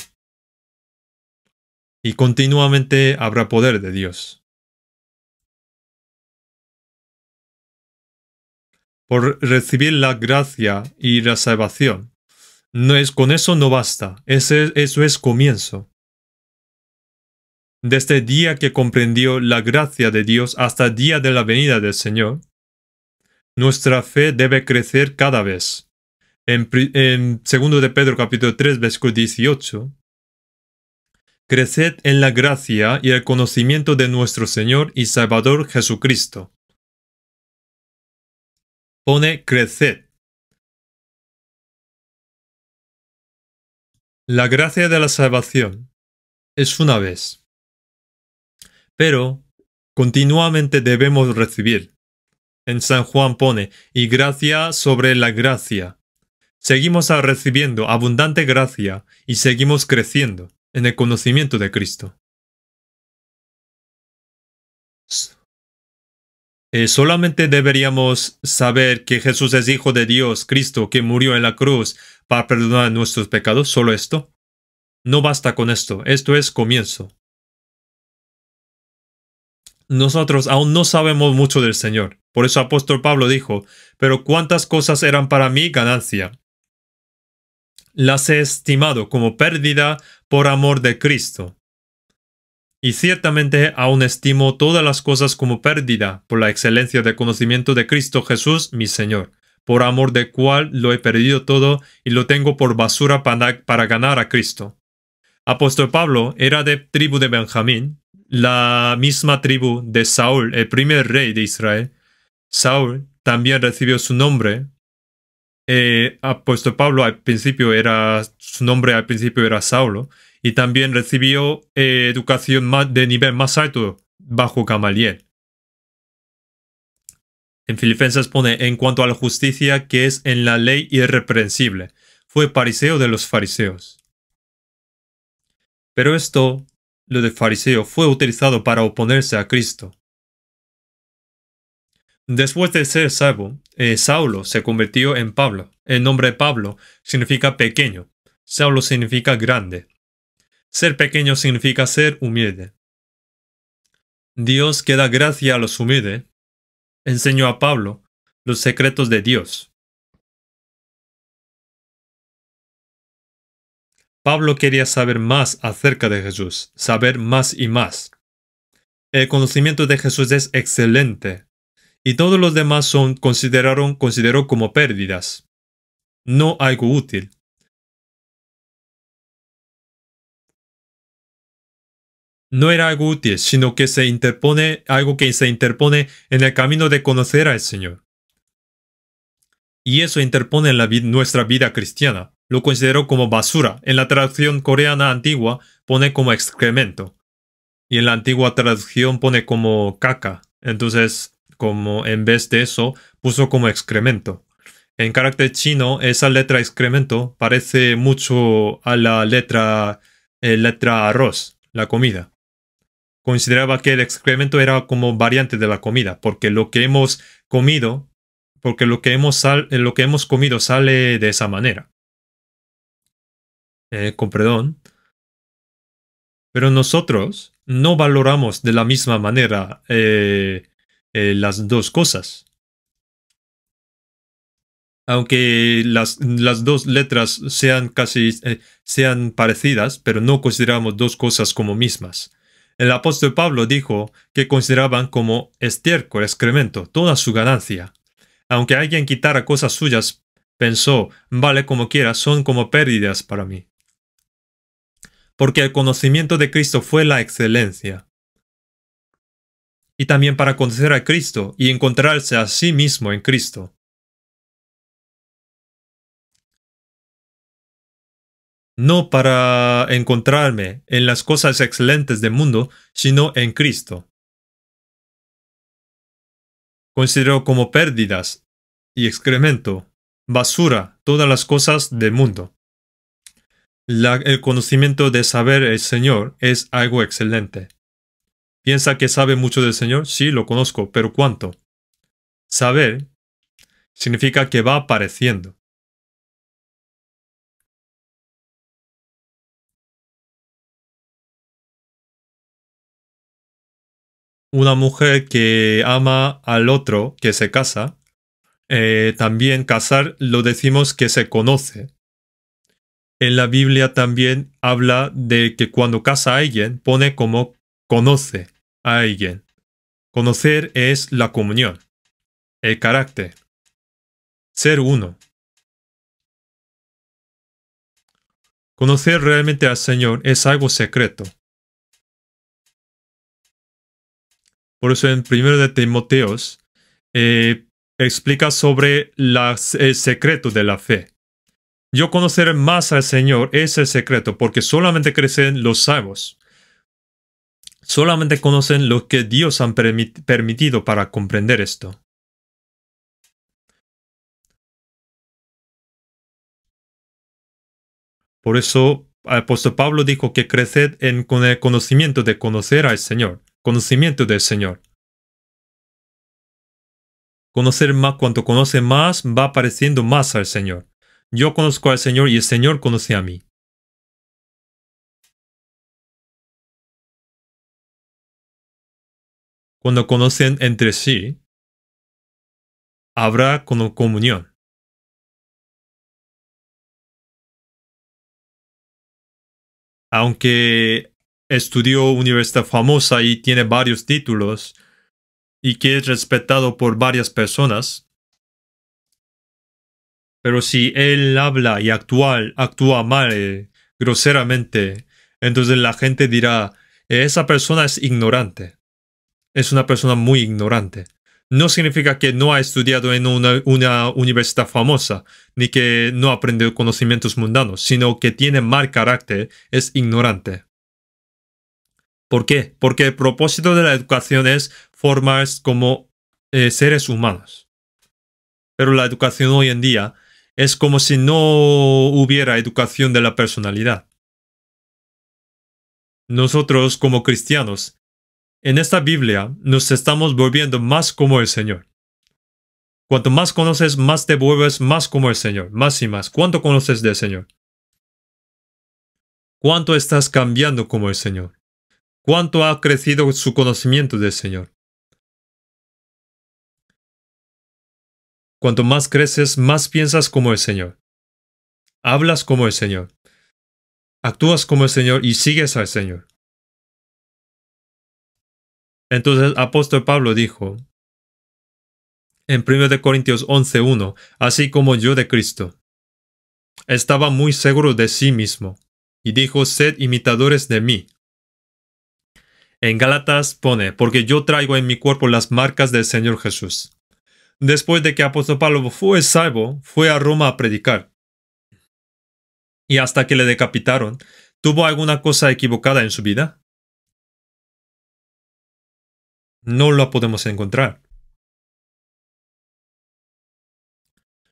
Y continuamente habrá poder de Dios. Por recibir la gracia y la salvación, con eso no basta, eso es comienzo. Desde el día que comprendió la gracia de Dios hasta el día de la venida del Señor, nuestra fe debe crecer cada vez. En 2 de Pedro capítulo 3, versículo 18, creced en la gracia y el conocimiento de nuestro Señor y Salvador Jesucristo. Pone creced. La gracia de la salvación es una vez, pero continuamente debemos recibir. En San Juan pone, y gracia sobre la gracia. Seguimos recibiendo abundante gracia y seguimos creciendo en el conocimiento de Cristo. Solamente deberíamos saber que Jesús es Hijo de Dios, Cristo, que murió en la cruz para perdonar nuestros pecados, solo esto. No basta con esto, esto es comienzo. Nosotros aún no sabemos mucho del Señor. Por eso apóstol Pablo dijo, pero cuántas cosas eran para mí ganancia. Las he estimado como pérdida por amor de Cristo. Y ciertamente aún estimo todas las cosas como pérdida por la excelencia del conocimiento de Cristo Jesús, mi Señor, por amor del cual lo he perdido todo y lo tengo por basura para ganar a Cristo. Apóstol Pablo era de tribu de Benjamín, la misma tribu de Saúl, el primer rey de Israel. Saúl también recibió su nombre. Apóstol Pablo su nombre al principio era Saulo, y también recibió educación de nivel más alto bajo Gamaliel. En Filipenses pone, en cuanto a la justicia que es en la ley irreprensible, fue fariseo de los fariseos. Pero lo de fariseo, fue utilizado para oponerse a Cristo. Después de ser salvo, Saulo se convirtió en Pablo. El nombre Pablo significa pequeño. Saulo significa grande. Ser pequeño significa ser humilde. Dios que da gracia a los humildes, enseñó a Pablo los secretos de Dios. Pablo quería saber más acerca de Jesús, saber más y más. El conocimiento de Jesús es excelente, y todos los demás consideró como pérdidas, no algo útil. No era algo útil, sino que algo que se interpone en el camino de conocer al Señor. Y eso interpone en nuestra vida cristiana. Lo consideró como basura. En la traducción coreana antigua pone como excremento. Y en la antigua traducción pone como caca. Entonces, como en vez de eso, puso como excremento. En carácter chino, esa letra excremento parece mucho a la letra arroz, la comida. Consideraba que el excremento era como variante de la comida, porque lo que hemos comido porque lo que hemos comido sale de esa manera. Con perdón. Pero nosotros no valoramos de la misma manera las dos cosas. Aunque las dos letras sean sean parecidas, pero no consideramos dos cosas como mismas. El apóstol Pablo dijo que consideraban como estiércol, excremento, toda su ganancia. Aunque alguien quitara cosas suyas, pensó, vale como quiera, son como pérdidas para mí. Porque el conocimiento de Cristo fue la excelencia. Y también para conocer a Cristo y encontrarse a sí mismo en Cristo. No para encontrarme en las cosas excelentes del mundo, sino en Cristo. Considero como pérdidas y excremento, basura, todas las cosas del mundo. El conocimiento de saber el Señor es algo excelente. ¿Piensa que sabe mucho del Señor? Sí, lo conozco, pero ¿cuánto? Saber significa que va apareciendo. Una mujer que ama al otro, que se casa, también casar lo decimos que se conoce. En la Biblia también habla de que cuando casa a alguien, pone como conoce a alguien. Conocer es la comunión, el carácter, ser uno. Conocer realmente al Señor es algo secreto. Por eso en 1 de Timoteos explica sobre el secreto de la fe. Yo conocer más al Señor es el secreto, porque solamente crecen los salvos. Solamente conocen lo que Dios ha permitido para comprender esto. Por eso, el apóstol Pablo dijo que creced con el conocimiento de conocer al Señor, conocimiento del Señor. Conocer más, cuanto conoce más, va pareciendo más al Señor. Yo conozco al Señor y el Señor conoce a mí. Cuando conocen entre sí, habrá comunión. Aunque estudió universidad famosa y tiene varios títulos y que es respetado por varias personas, pero si él habla y actúa mal, groseramente, entonces la gente dirá, esa persona es ignorante. Es una persona muy ignorante. No significa que no ha estudiado en una universidad famosa, ni que no ha aprendido conocimientos mundanos, sino que tiene mal carácter, es ignorante. ¿Por qué? Porque el propósito de la educación es formar como seres humanos. Pero la educación hoy en día es como si no hubiera educación de la personalidad. Nosotros como cristianos, en esta Biblia nos estamos volviendo más como el Señor. Cuanto más conoces, más te vuelves más como el Señor, más y más. ¿Cuánto conoces del Señor? ¿Cuánto estás cambiando como el Señor? ¿Cuánto ha crecido su conocimiento del Señor? Cuanto más creces, más piensas como el Señor. Hablas como el Señor. Actúas como el Señor y sigues al Señor. Entonces, apóstol Pablo dijo en 1 Corintios 11:1, así como yo de Cristo. Estaba muy seguro de sí mismo, y dijo, sed imitadores de mí. En Gálatas pone, porque yo traigo en mi cuerpo las marcas del Señor Jesús. Después de que apóstol Pablo fue salvo, fue a Roma a predicar. Y hasta que le decapitaron, ¿tuvo alguna cosa equivocada en su vida? No la podemos encontrar.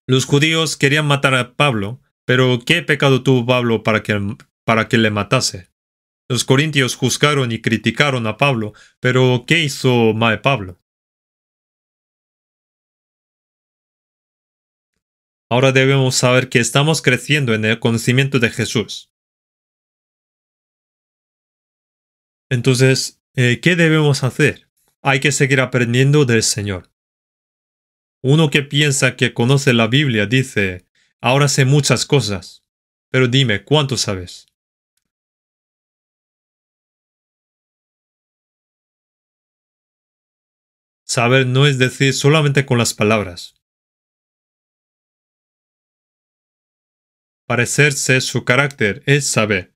Los judíos querían matar a Pablo, pero ¿qué pecado tuvo Pablo para que le matase? Los corintios juzgaron y criticaron a Pablo, pero ¿qué hizo mal Pablo? Ahora debemos saber que estamos creciendo en el conocimiento de Jesús. Entonces, ¿qué debemos hacer? Hay que seguir aprendiendo del Señor. Uno que piensa que conoce la Biblia dice, ahora sé muchas cosas, pero dime, ¿cuánto sabes? Saber no es decir solamente con las palabras. Parecerse su carácter es saber.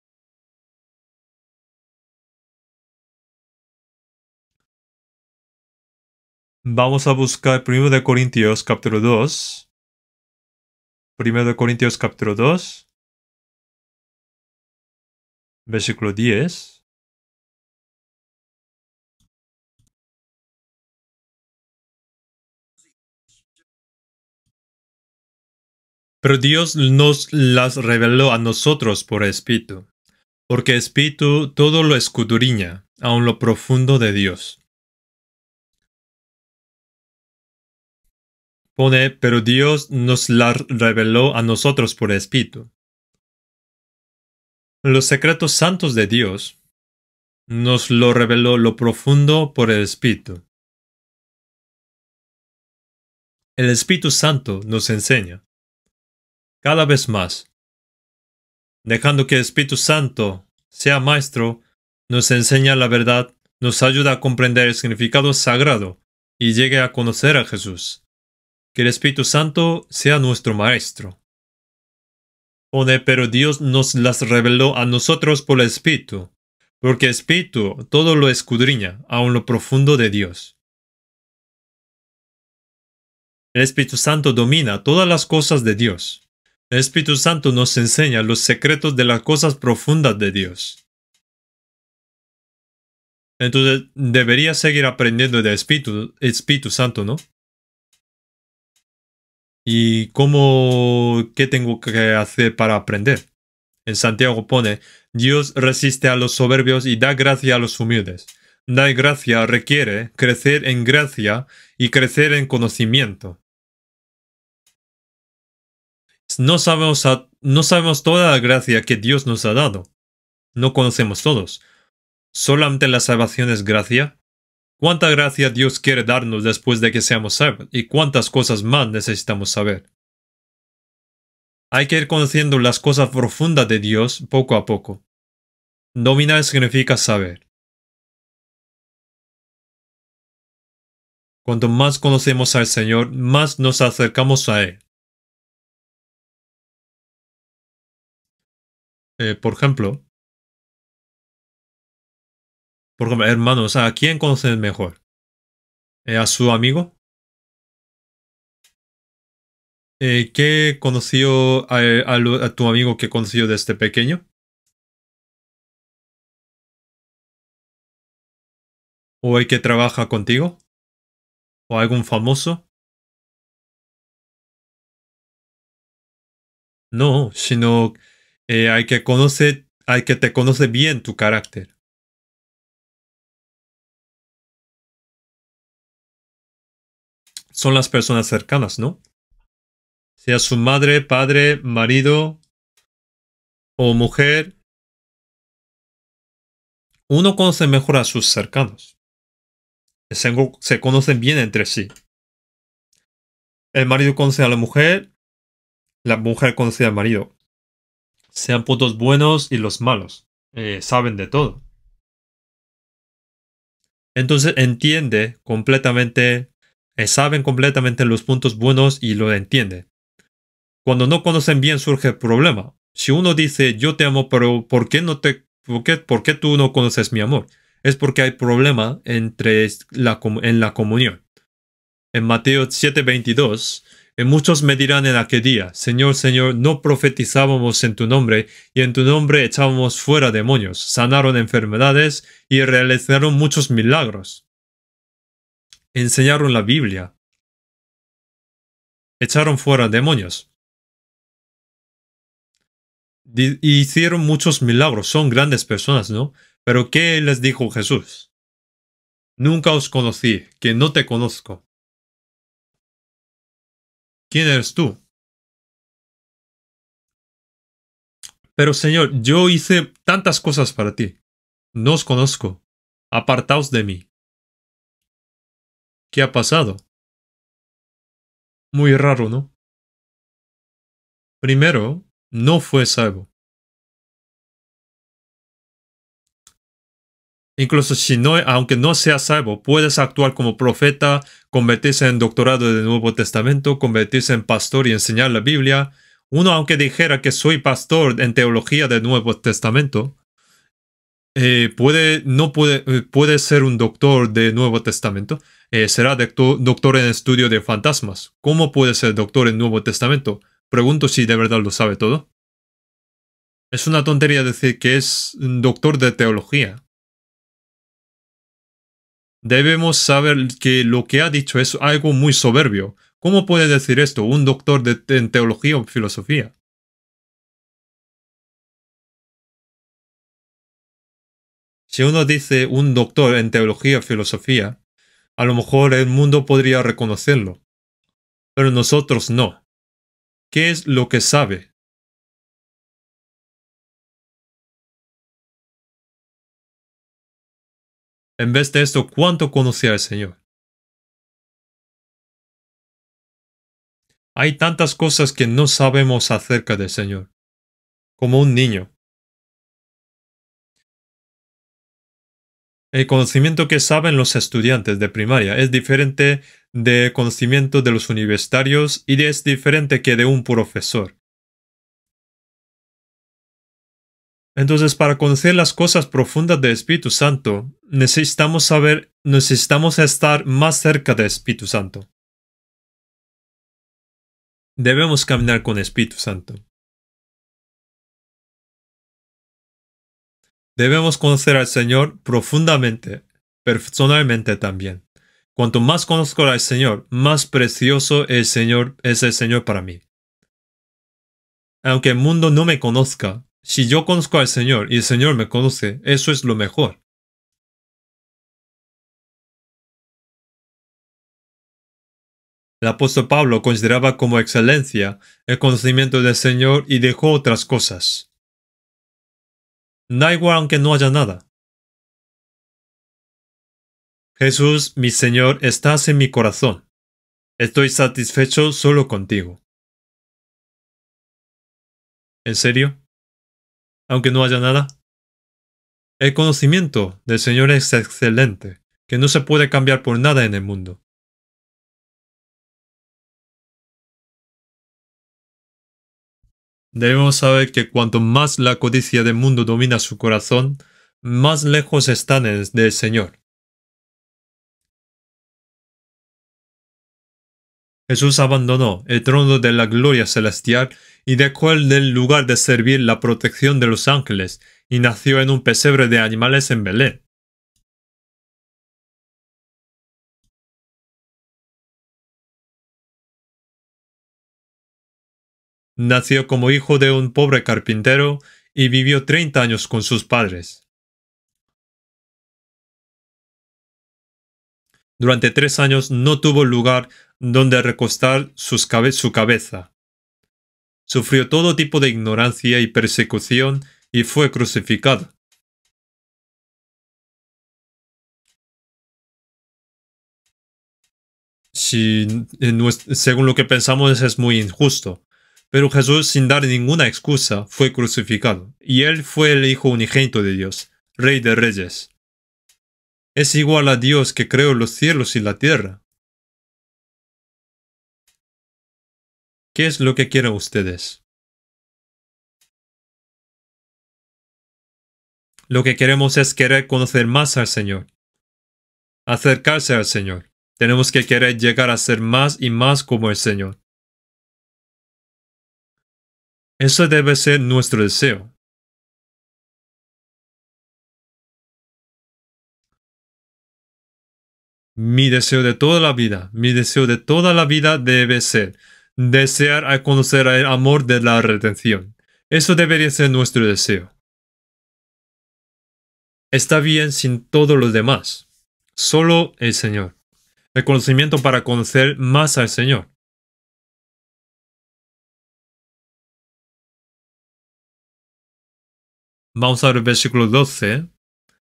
Vamos a buscar 1 Corintios capítulo 2. 1 Corintios capítulo 2, versículo 10. Pero Dios nos las reveló a nosotros por Espíritu, porque Espíritu todo lo escudriña, aun lo profundo de Dios. Pone, pero Dios nos la reveló a nosotros por Espíritu. Los secretos santos de Dios nos lo reveló lo profundo por el Espíritu. El Espíritu Santo nos enseña cada vez más, dejando que el Espíritu Santo sea maestro, nos enseña la verdad, nos ayuda a comprender el significado sagrado y llegue a conocer a Jesús. Que el Espíritu Santo sea nuestro maestro. Pone, pero Dios nos las reveló a nosotros por el Espíritu, porque el Espíritu todo lo escudriña, aun lo profundo de Dios. El Espíritu Santo domina todas las cosas de Dios. El Espíritu Santo nos enseña los secretos de las cosas profundas de Dios. Entonces, debería seguir aprendiendo del Espíritu Santo, ¿no? ¿Y qué tengo que hacer para aprender? En Santiago pone, Dios resiste a los soberbios y da gracia a los humildes. Dar gracia requiere crecer en gracia y crecer en conocimiento. No sabemos toda la gracia que Dios nos ha dado. No conocemos todos. ¿Solamente la salvación es gracia? ¿Cuánta gracia Dios quiere darnos después de que seamos salvos? ¿Y cuántas cosas más necesitamos saber? Hay que ir conociendo las cosas profundas de Dios poco a poco. Dominar significa saber. Cuanto más conocemos al Señor, más nos acercamos a Él. Por ejemplo, hermanos, ¿a quién conocen mejor? ¿A su amigo? ¿Qué conoció a tu amigo que conoció desde pequeño? ¿O el que trabaja contigo? ¿O algún famoso? No, sino hay que te conoce bien tu carácter. Son las personas cercanas, ¿no? Sea su madre, padre, marido o mujer, uno conoce mejor a sus cercanos. Se conocen bien entre sí. El marido conoce a la mujer conoce al marido. Sean puntos buenos y los malos. Saben de todo. Entonces entiende completamente, saben completamente los puntos buenos y lo entiende. Cuando no conocen bien surge el problema. Si uno dice yo te amo, pero ¿por qué tú no conoces mi amor? Es porque hay problema en la comunión. En Mateo 7:22, muchos me dirán en aquel día, Señor, Señor, no profetizábamos en tu nombre, y en tu nombre echábamos fuera demonios, sanaron enfermedades y realizaron muchos milagros. Enseñaron la Biblia, echaron fuera demonios, hicieron muchos milagros, son grandes personas, ¿no? Pero ¿qué les dijo Jesús? Nunca os conocí, que no te conozco. ¿Quién eres tú? Pero Señor, yo hice tantas cosas para ti. No os conozco. Apartaos de mí. ¿Qué ha pasado? Muy raro, ¿no? Primero, no fue salvo. Incluso si no, aunque no seas salvo, puedes actuar como profeta, convertirse en doctorado del Nuevo Testamento, convertirse en pastor y enseñar la Biblia. Uno, aunque dijera que soy pastor en teología del Nuevo Testamento, puede ser un doctor del Nuevo Testamento. Será doctor en estudio de fantasmas. ¿Cómo puede ser doctor en Nuevo Testamento? Pregunto si de verdad lo sabe todo. Es una tontería decir que es un doctor de teología. Debemos saber que lo que ha dicho es algo muy soberbio. ¿Cómo puede decir esto un doctor en teología o filosofía? Si uno dice un doctor en teología o filosofía, a lo mejor el mundo podría reconocerlo, pero nosotros no. ¿Qué es lo que sabe? En vez de esto, ¿cuánto conoce al Señor? Hay tantas cosas que no sabemos acerca del Señor, como un niño. El conocimiento que saben los estudiantes de primaria es diferente del conocimiento de los universitarios y es diferente que de un profesor. Entonces, para conocer las cosas profundas del Espíritu Santo, necesitamos estar más cerca del Espíritu Santo. Debemos caminar con el Espíritu Santo. Debemos conocer al Señor profundamente, personalmente también. Cuanto más conozco al Señor, más precioso es el Señor para mí. Aunque el mundo no me conozca, si yo conozco al Señor y el Señor me conoce, eso es lo mejor. El apóstol Pablo consideraba como excelencia el conocimiento del Señor y dejó otras cosas. Da igual aunque no haya nada. Jesús, mi Señor, estás en mi corazón. Estoy satisfecho solo contigo. ¿En serio? Aunque no haya nada. El conocimiento del Señor es excelente, que no se puede cambiar por nada en el mundo. Debemos saber que cuanto más la codicia del mundo domina su corazón, más lejos están del Señor. Jesús abandonó el trono de la gloria celestial y dejó el del lugar de servir la protección de los ángeles y nació en un pesebre de animales en Belén. Nació como hijo de un pobre carpintero y vivió 30 años con sus padres. Durante 3 años no tuvo lugar donde recostar su cabeza. Sufrió todo tipo de ignorancia y persecución y fue crucificado. Si, según lo que pensamos es muy injusto. Pero Jesús, sin dar ninguna excusa, fue crucificado, y él fue el Hijo unigénito de Dios, Rey de Reyes. Es igual a Dios que creó los cielos y la tierra. ¿Qué es lo que quieren ustedes? Lo que queremos es querer conocer más al Señor, acercarse al Señor. Tenemos que querer llegar a ser más y más como el Señor. Eso debe ser nuestro deseo. Mi deseo de toda la vida debe ser desear a conocer el amor de la redención. Eso debería ser nuestro deseo. Está bien sin todo lo demás. Solo el Señor. El conocimiento para conocer más al Señor. Vamos a ver el versículo 12.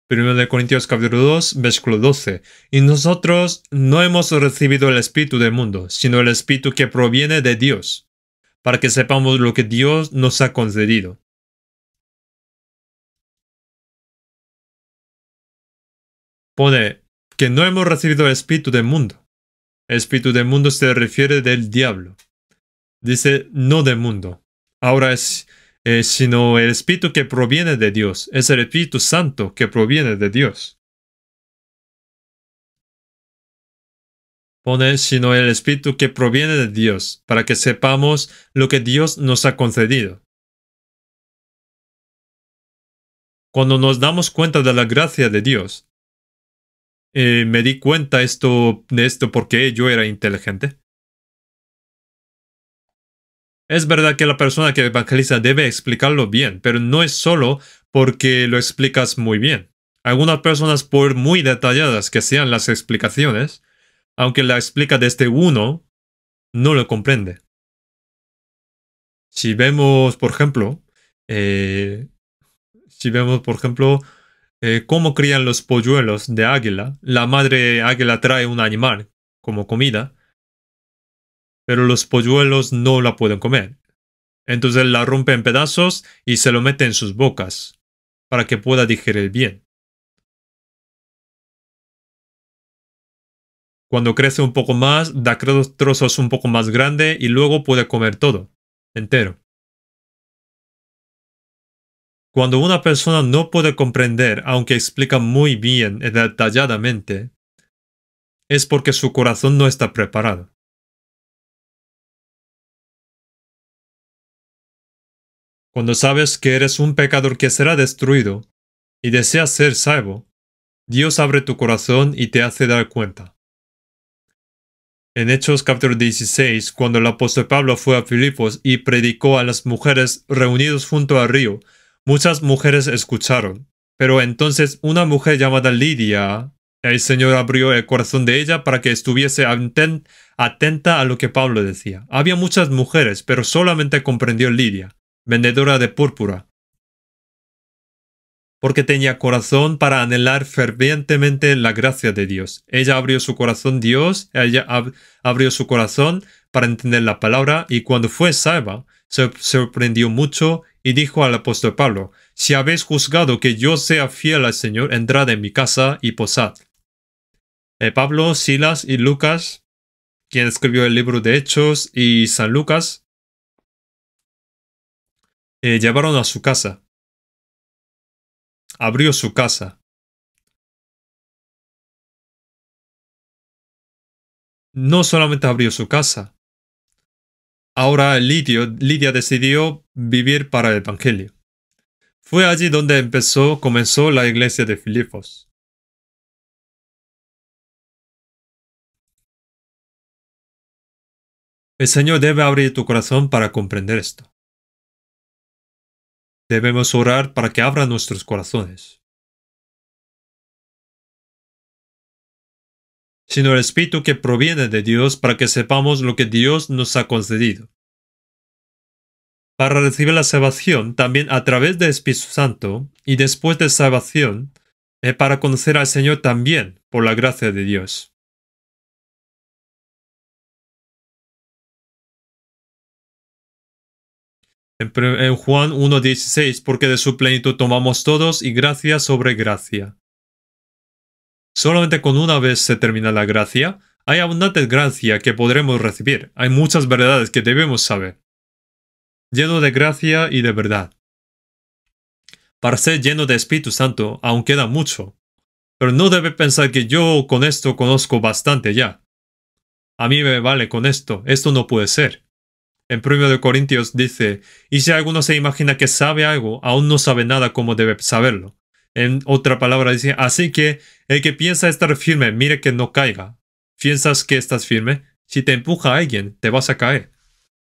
1 Corintios capítulo 2, versículo 12. Y nosotros no hemos recibido el espíritu del mundo, sino el espíritu que proviene de Dios, para que sepamos lo que Dios nos ha concedido. Pone que no hemos recibido el espíritu del mundo. El espíritu del mundo se refiere del diablo. Dice no del mundo. Ahora es sino el espíritu que proviene de Dios. Es el Espíritu Santo que proviene de Dios. Pone sino el espíritu que proviene de Dios, para que sepamos lo que Dios nos ha concedido. Cuando nos damos cuenta de la gracia de Dios, me di cuenta de esto porque yo era inteligente. Es verdad que la persona que evangeliza debe explicarlo bien, pero no es solo porque lo explicas muy bien. Algunas personas, por muy detalladas que sean las explicaciones, aunque la explica desde uno, no lo comprende. Si vemos, por ejemplo, cómo crían los polluelos de águila, la madre águila trae un animal como comida, pero los polluelos no la pueden comer. Entonces la rompe en pedazos y se lo mete en sus bocas, para que pueda digerir bien. Cuando crece un poco más, da trozos un poco más grandes y luego puede comer todo, entero. Cuando una persona no puede comprender, aunque explica muy bien y detalladamente, es porque su corazón no está preparado. Cuando sabes que eres un pecador que será destruido y deseas ser salvo, Dios abre tu corazón y te hace dar cuenta. En Hechos capítulo 16, cuando el apóstol Pablo fue a Filipos y predicó a las mujeres reunidas junto al río, muchas mujeres escucharon. Pero entonces una mujer llamada Lidia, el Señor abrió el corazón de ella para que estuviese atenta a lo que Pablo decía. Había muchas mujeres, pero solamente comprendió Lidia, vendedora de púrpura, porque tenía corazón para anhelar fervientemente la gracia de Dios. Ella abrió su corazón, abrió su corazón para entender la palabra, y cuando fue salva, se sorprendió mucho y dijo al apóstol Pablo: si habéis juzgado que yo sea fiel al Señor, entrad en mi casa y posad. Pablo, Silas y Lucas, quien escribió el libro de Hechos, y San Lucas, llevaron a su casa. Abrió su casa. No solamente abrió su casa. Ahora Lidia decidió vivir para el Evangelio. Fue allí donde comenzó la iglesia de Filipos. El Señor debe abrir tu corazón para comprender esto. Debemos orar para que abra nuestros corazones. Sino el Espíritu que proviene de Dios, para que sepamos lo que Dios nos ha concedido. Para recibir la salvación, también a través del Espíritu Santo, y después de salvación, para conocer al Señor también por la gracia de Dios. En Juan 1:16, porque de su plenitud tomamos todos y gracia sobre gracia. Solamente con una vez se termina la gracia, hay abundante gracia que podremos recibir. Hay muchas verdades que debemos saber. Lleno de gracia y de verdad. Para ser lleno de Espíritu Santo aún queda mucho, pero no debe pensar que yo con esto conozco bastante ya. A mí me vale con esto no puede ser. En 1 Corintios dice: y si alguno se imagina que sabe algo, aún no sabe nada como debe saberlo. En otra palabra dice: así que el que piensa estar firme, mire que no caiga. ¿Piensas que estás firme? Si te empuja alguien, te vas a caer.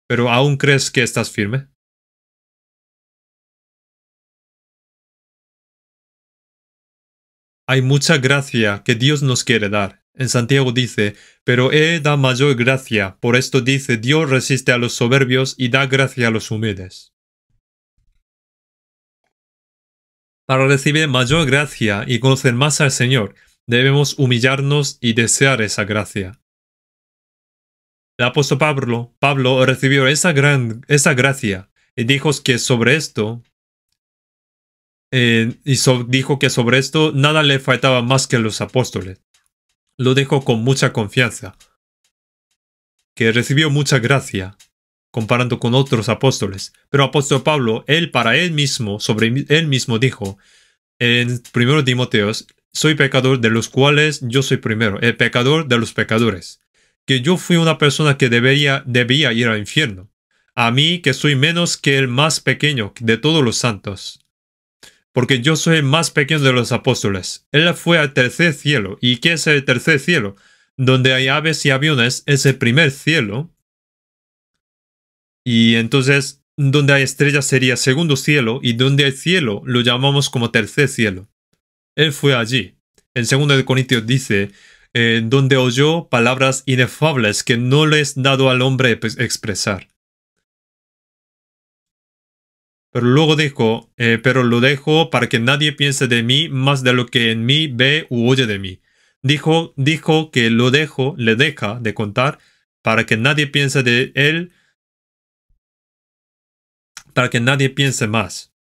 ¿Pero aún crees que estás firme? Hay mucha gracia que Dios nos quiere dar. En Santiago dice: pero Él da mayor gracia. Por esto dice: Dios resiste a los soberbios y da gracia a los humildes. Para recibir mayor gracia y conocer más al Señor, debemos humillarnos y desear esa gracia. El apóstol Pablo recibió esa gracia y dijo que sobre esto, dijo que sobre esto nada le faltaba más que los apóstoles. Lo dijo con mucha confianza, que recibió mucha gracia comparando con otros apóstoles. Pero apóstol Pablo, para él mismo, sobre él mismo dijo en 1 Timoteo, soy pecador de los cuales yo soy primero, el pecador de los pecadores. Que yo fui una persona que debía ir al infierno. A mí que soy menos que el más pequeño de todos los santos. Porque yo soy el más pequeño de los apóstoles. Él fue al tercer cielo. ¿Y qué es el tercer cielo? Donde hay aves y aviones es el primer cielo. Y entonces, donde hay estrellas sería segundo cielo. Y donde hay cielo lo llamamos como tercer cielo. Él fue allí. En 2 Corintios dice, donde oyó palabras inefables que no le es dado al hombre expresar. Pero luego dijo, pero lo dejo para que nadie piense de mí más de lo que en mí ve u oye de mí. Dijo que le deja de contar para que nadie piense de él, para que nadie piense más.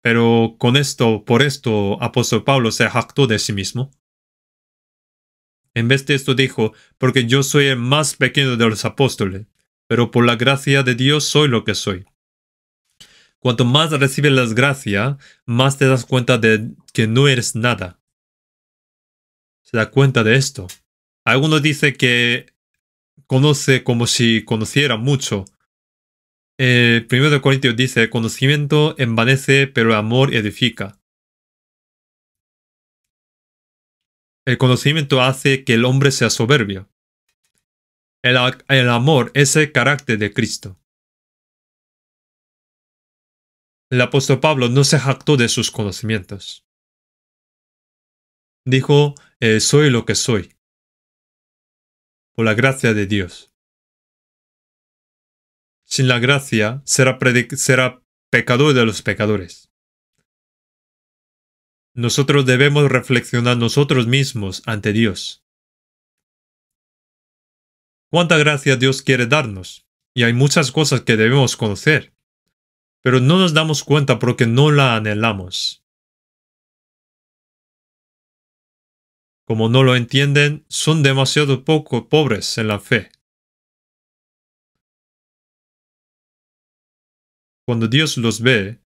Pero por esto, apóstol Pablo se jactó de sí mismo. En vez de esto dijo, porque yo soy el más pequeño de los apóstoles, pero por la gracia de Dios soy lo que soy. Cuanto más recibes la gracia, más te das cuenta de que no eres nada. Se da cuenta de esto. Algunos dicen que conoce como si conociera mucho. 1 Corintios dice, conocimiento envanece, pero el amor edifica. El conocimiento hace que el hombre sea soberbio. El amor es el carácter de Cristo. El apóstol Pablo no se jactó de sus conocimientos. Dijo, soy lo que soy, por la gracia de Dios. Sin la gracia será pecador de los pecadores. Nosotros debemos reflexionar nosotros mismos ante Dios. ¿Cuánta gracia Dios quiere darnos? Y hay muchas cosas que debemos conocer, pero no nos damos cuenta porque no la anhelamos. Como no lo entienden, son demasiado poco pobres en la fe. Cuando Dios los ve,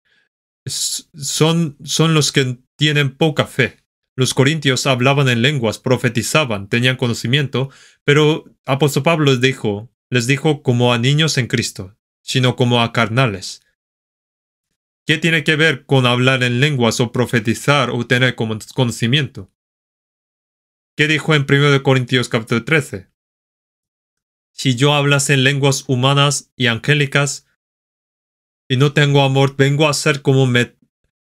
son los que tienen poca fe. Los corintios hablaban en lenguas, profetizaban, tenían conocimiento, pero apóstol Pablo les dijo como a niños en Cristo, sino como a carnales. ¿Qué tiene que ver con hablar en lenguas o profetizar o tener conocimiento? ¿Qué dijo en 1 Corintios capítulo 13? Si yo hablase en lenguas humanas y angélicas y no tengo amor, vengo a ser como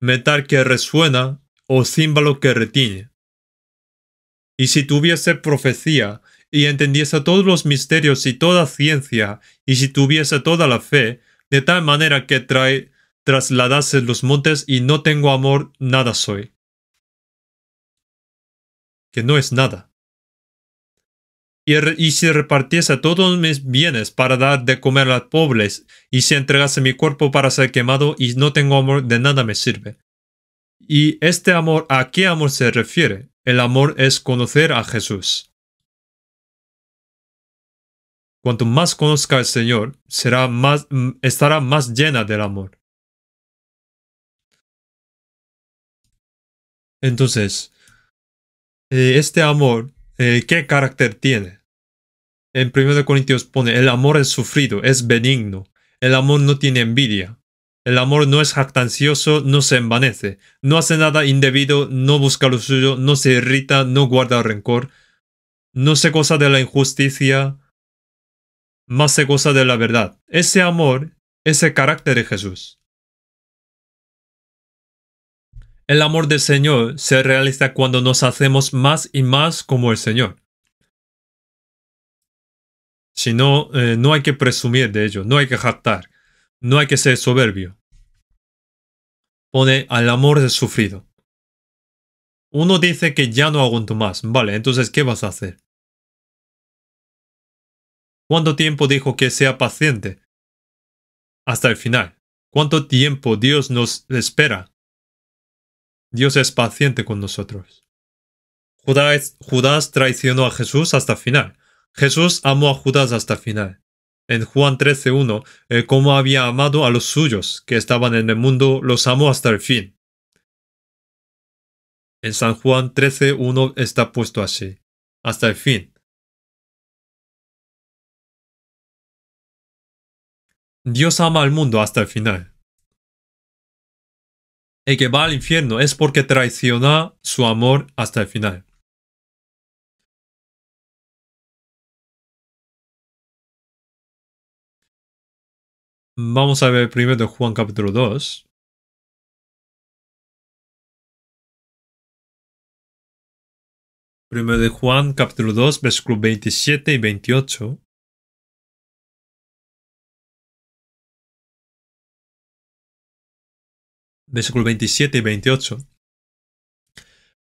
metal que resuena o címbalo que retiñe. Y si tuviese profecía y entendiese todos los misterios y toda ciencia, y si tuviese toda la fe, de tal manera que trasladase los montes y no tengo amor, nada soy. Que no es nada. Y si repartiese todos mis bienes para dar de comer a los pobres, y si entregase mi cuerpo para ser quemado y no tengo amor, de nada me sirve. Y este amor, ¿a qué amor se refiere? El amor es conocer a Jesús. Cuanto más conozca al Señor, estará más llena del amor. Entonces, este amor, ¿qué carácter tiene? En 1 Corintios pone, el amor es sufrido, es benigno. El amor no tiene envidia. El amor no es jactancioso, no se envanece. No hace nada indebido, no busca lo suyo, no se irrita, no guarda rencor. No se goza de la injusticia, más se goza de la verdad. Ese amor es el carácter de Jesús. El amor del Señor se realiza cuando nos hacemos más y más como el Señor. Si no, no hay que presumir de ello, no hay que jactar, no hay que ser soberbio. Pone al amor es sufrido. Uno dice que ya no aguanto más. Vale, entonces, ¿qué vas a hacer? ¿Cuánto tiempo dijo que sea paciente? Hasta el final. ¿Cuánto tiempo Dios nos espera? Dios es paciente con nosotros. Judas traicionó a Jesús hasta el final. Jesús amó a Judas hasta el final. En Juan 13:1, como había amado a los suyos que estaban en el mundo, los amó hasta el fin. En San Juan 13:1 está puesto así, hasta el fin. Dios ama al mundo hasta el final. El que va al infierno es porque traiciona su amor hasta el final. Vamos a ver primero de Juan capítulo 2. Primero de Juan capítulo 2, versículos 27 y 28. Versículos 27 y 28.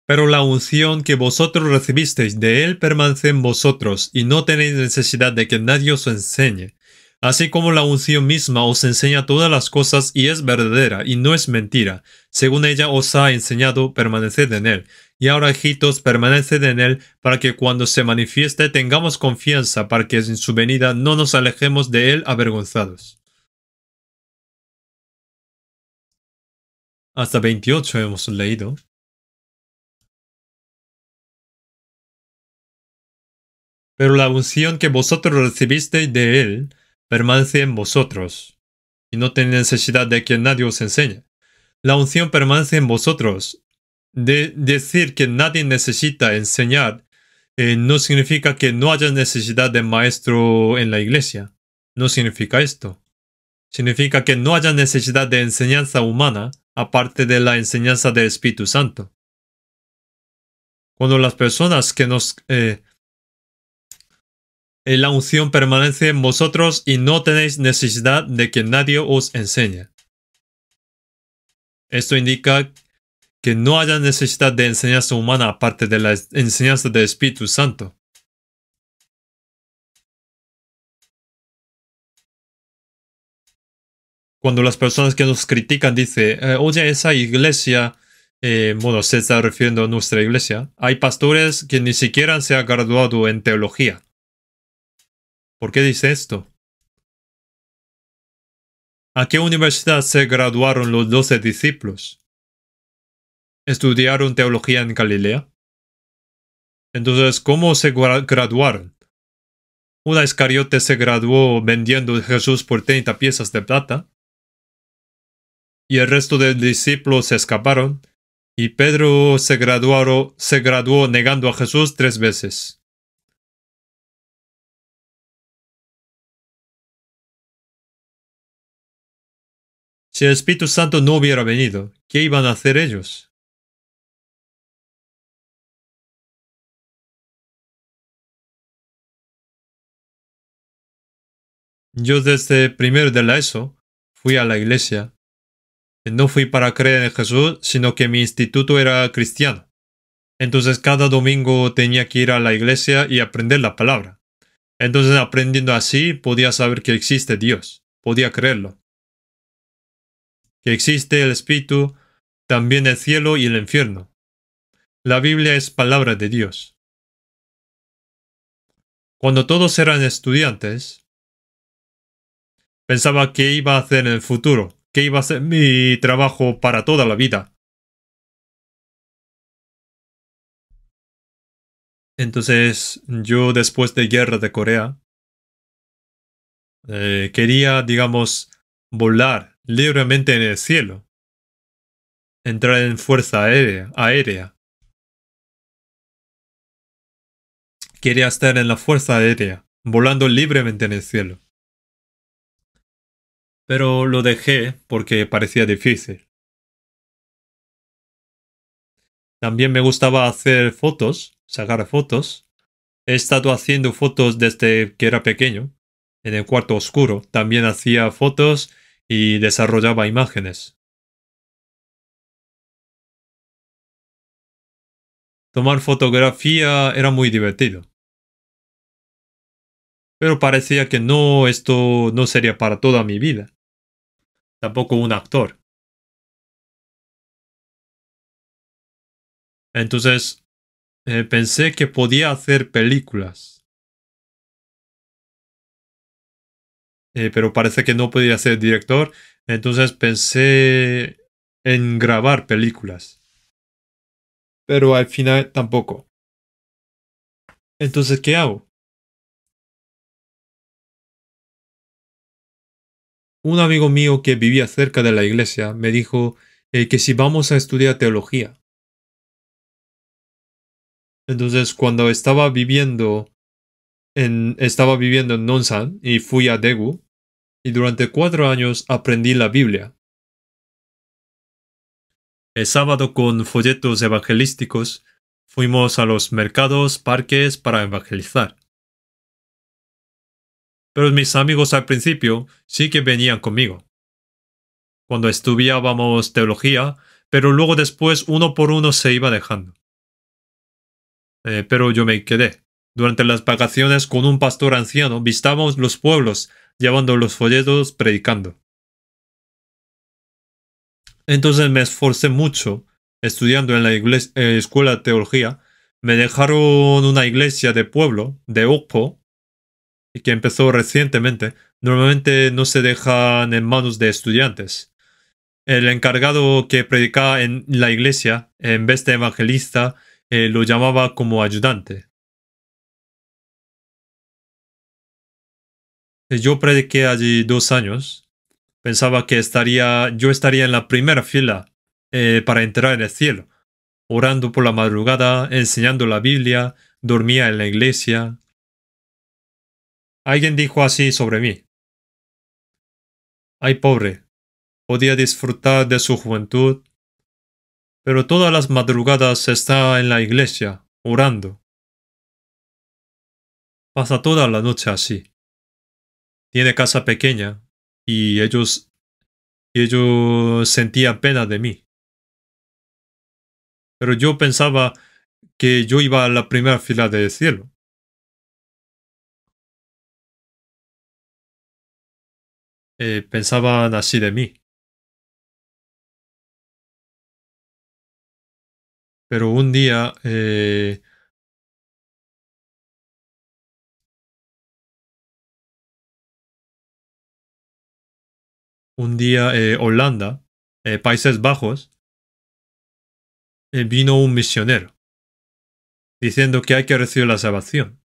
Pero la unción que vosotros recibisteis de él permanece en vosotros, y no tenéis necesidad de que nadie os enseñe. Así como la unción misma os enseña todas las cosas y es verdadera y no es mentira, según ella os ha enseñado, permaneced en él. Y ahora, hijitos, permaneced en él, para que cuando se manifieste tengamos confianza, para que en su venida no nos alejemos de él avergonzados. Hasta 28 hemos leído. Pero la unción que vosotros recibisteis de él permanece en vosotros, y no tenéis necesidad de que nadie os enseñe. La unción permanece en vosotros. De decir que nadie necesita enseñar no significa que no haya necesidad de maestro en la iglesia. No significa esto. Significa que no haya necesidad de enseñanza humana aparte de la enseñanza del Espíritu Santo. Cuando las personas que nos la unción permanece en vosotros y no tenéis necesidad de que nadie os enseñe. Esto indica que no haya necesidad de enseñanza humana aparte de la enseñanza del Espíritu Santo. Cuando las personas que nos critican dicen, oye, esa iglesia, bueno, se está refiriendo a nuestra iglesia, hay pastores que ni siquiera se han graduado en teología. ¿Por qué dice esto? ¿A qué universidad se graduaron los 12 discípulos? ¿Estudiaron teología en Galilea? Entonces, ¿cómo se graduaron? Judas Iscariote se graduó vendiendo a Jesús por 30 piezas de plata, y el resto de discípulos se escaparon, y Pedro se graduó negando a Jesús 3 veces. Si el Espíritu Santo no hubiera venido, ¿qué iban a hacer ellos? Yo desde primero de la ESO fui a la iglesia. No fui para creer en Jesús, sino que mi instituto era cristiano. Entonces cada domingo tenía que ir a la iglesia y aprender la palabra. Entonces aprendiendo así podía saber que existe Dios, podía creerlo. Que existe el Espíritu, también el cielo y el infierno. La Biblia es palabra de Dios. Cuando todos eran estudiantes, pensaba qué iba a hacer en el futuro, qué iba a ser mi trabajo para toda la vida. Entonces yo después de Guerra de Corea, quería, digamos, volar libremente en el cielo, entrar en fuerza aérea. Quería estar en la fuerza aérea, volando libremente en el cielo. Pero lo dejé porque parecía difícil. También me gustaba hacer fotos, sacar fotos. He estado haciendo fotos desde que era pequeño, en el cuarto oscuro. También hacía fotos y desarrollaba imágenes. Tomar fotografía era muy divertido. Pero parecía que no, esto no sería para toda mi vida. Tampoco un actor. Entonces, pensé que podía hacer películas. Pero parece que no podía ser director. Entonces pensé en grabar películas. Pero al final tampoco. Entonces, ¿qué hago? Un amigo mío que vivía cerca de la iglesia me dijo que si vamos a estudiar teología. Entonces, cuando estaba viviendo en Nonsan y fui a Daegu, y durante 4 años aprendí la Biblia. El sábado con folletos evangelísticos fuimos a los mercados, parques para evangelizar. Pero mis amigos al principio sí que venían conmigo. Cuando estudiábamos teología, pero luego después uno por uno se iba dejando. Pero yo me quedé. Durante las vacaciones con un pastor anciano visitábamos los pueblos, llevando los folletos predicando. Entonces me esforcé mucho estudiando en la escuela de teología. Me dejaron una iglesia de pueblo, de Okpo, que empezó recientemente. Normalmente no se dejan en manos de estudiantes. El encargado que predicaba en la iglesia, en vez de evangelista, lo llamaba como ayudante. Yo prediqué allí 2 años. Pensaba que yo estaría en la primera fila para entrar en el cielo, orando por la madrugada, enseñando la Biblia, dormía en la iglesia. Alguien dijo así sobre mí: ay, pobre, podía disfrutar de su juventud, pero todas las madrugadas está en la iglesia, orando. Pasa toda la noche así. Tiene casa pequeña y ellos sentían pena de mí. Pero yo pensaba que yo iba a la primera fila del cielo. Pensaban así de mí. Pero un día Holanda, Países Bajos, vino un misionero diciendo que hay que recibir la salvación.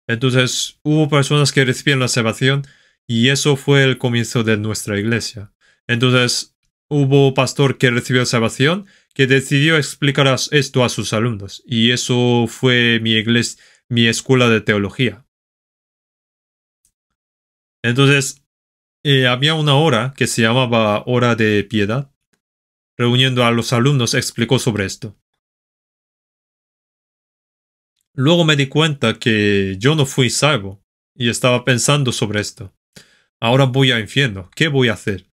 Entonces hubo personas que recibieron la salvación y eso fue el comienzo de nuestra iglesia. Entonces hubo pastor que recibió salvación que decidió explicar esto a sus alumnos y eso fue mi escuela de teología. Entonces había una hora que se llamaba Hora de Piedad. Reuniendo a los alumnos explicó sobre esto. Luego me di cuenta que yo no fui salvo y estaba pensando sobre esto. Ahora voy al infierno. ¿Qué voy a hacer?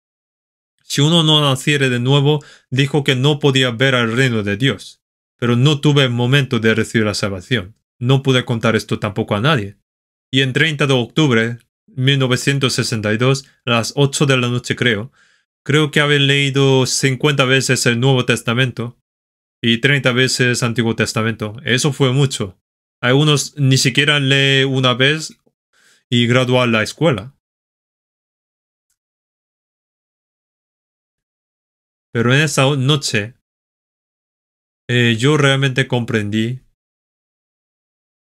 Si uno no naciere de nuevo, dijo que no podía ver al reino de Dios. Pero no tuve el momento de recibir la salvación. No pude contar esto tampoco a nadie. Y en 30 de octubre 1962, a las 8 de la noche creo que había leído 50 veces el Nuevo Testamento y 30 veces Antiguo Testamento. Eso fue mucho. Algunos ni siquiera leen una vez y gradúan la escuela. Pero en esa noche yo realmente comprendí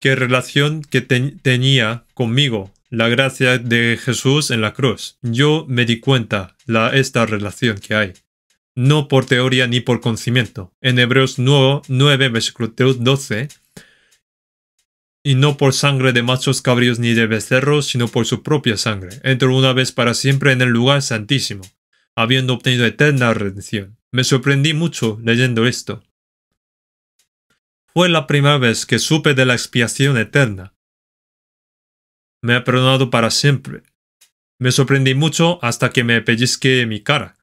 qué relación que tenía conmigo la gracia de Jesús en la cruz. Yo me di cuenta esta relación que hay. No por teoría ni por conocimiento. En Hebreos 9 versículo 12, y no por sangre de machos cabríos ni de becerros, sino por su propia sangre. Entró una vez para siempre en el lugar santísimo, habiendo obtenido eterna redención. Me sorprendí mucho leyendo esto. Fue la primera vez que supe de la expiación eterna. Me ha perdonado para siempre. Me sorprendí mucho hasta que me pellizqué mi cara.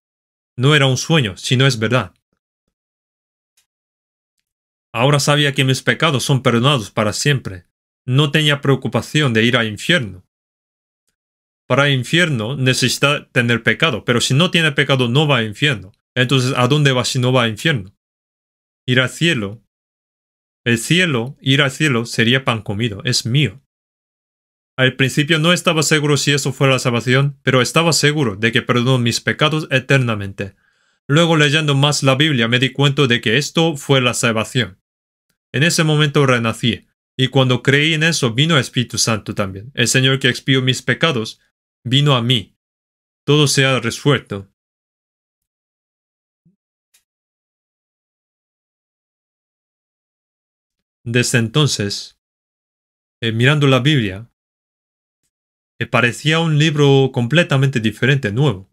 No era un sueño, sino es verdad. Ahora sabía que mis pecados son perdonados para siempre. No tenía preocupación de ir al infierno. Para el infierno necesita tener pecado, pero si no tiene pecado no va al infierno. Entonces, ¿a dónde va si no va al infierno? Ir al cielo. El cielo, ir al cielo sería pan comido, es mío. Al principio no estaba seguro si eso fuera la salvación, pero estaba seguro de que perdonó mis pecados eternamente. Luego leyendo más la Biblia me di cuenta de que esto fue la salvación. En ese momento renací, y cuando creí en eso vino el Espíritu Santo también. El Señor que expió mis pecados vino a mí. Todo se ha resuelto. Desde entonces, mirando la Biblia, me parecía un libro completamente diferente, nuevo.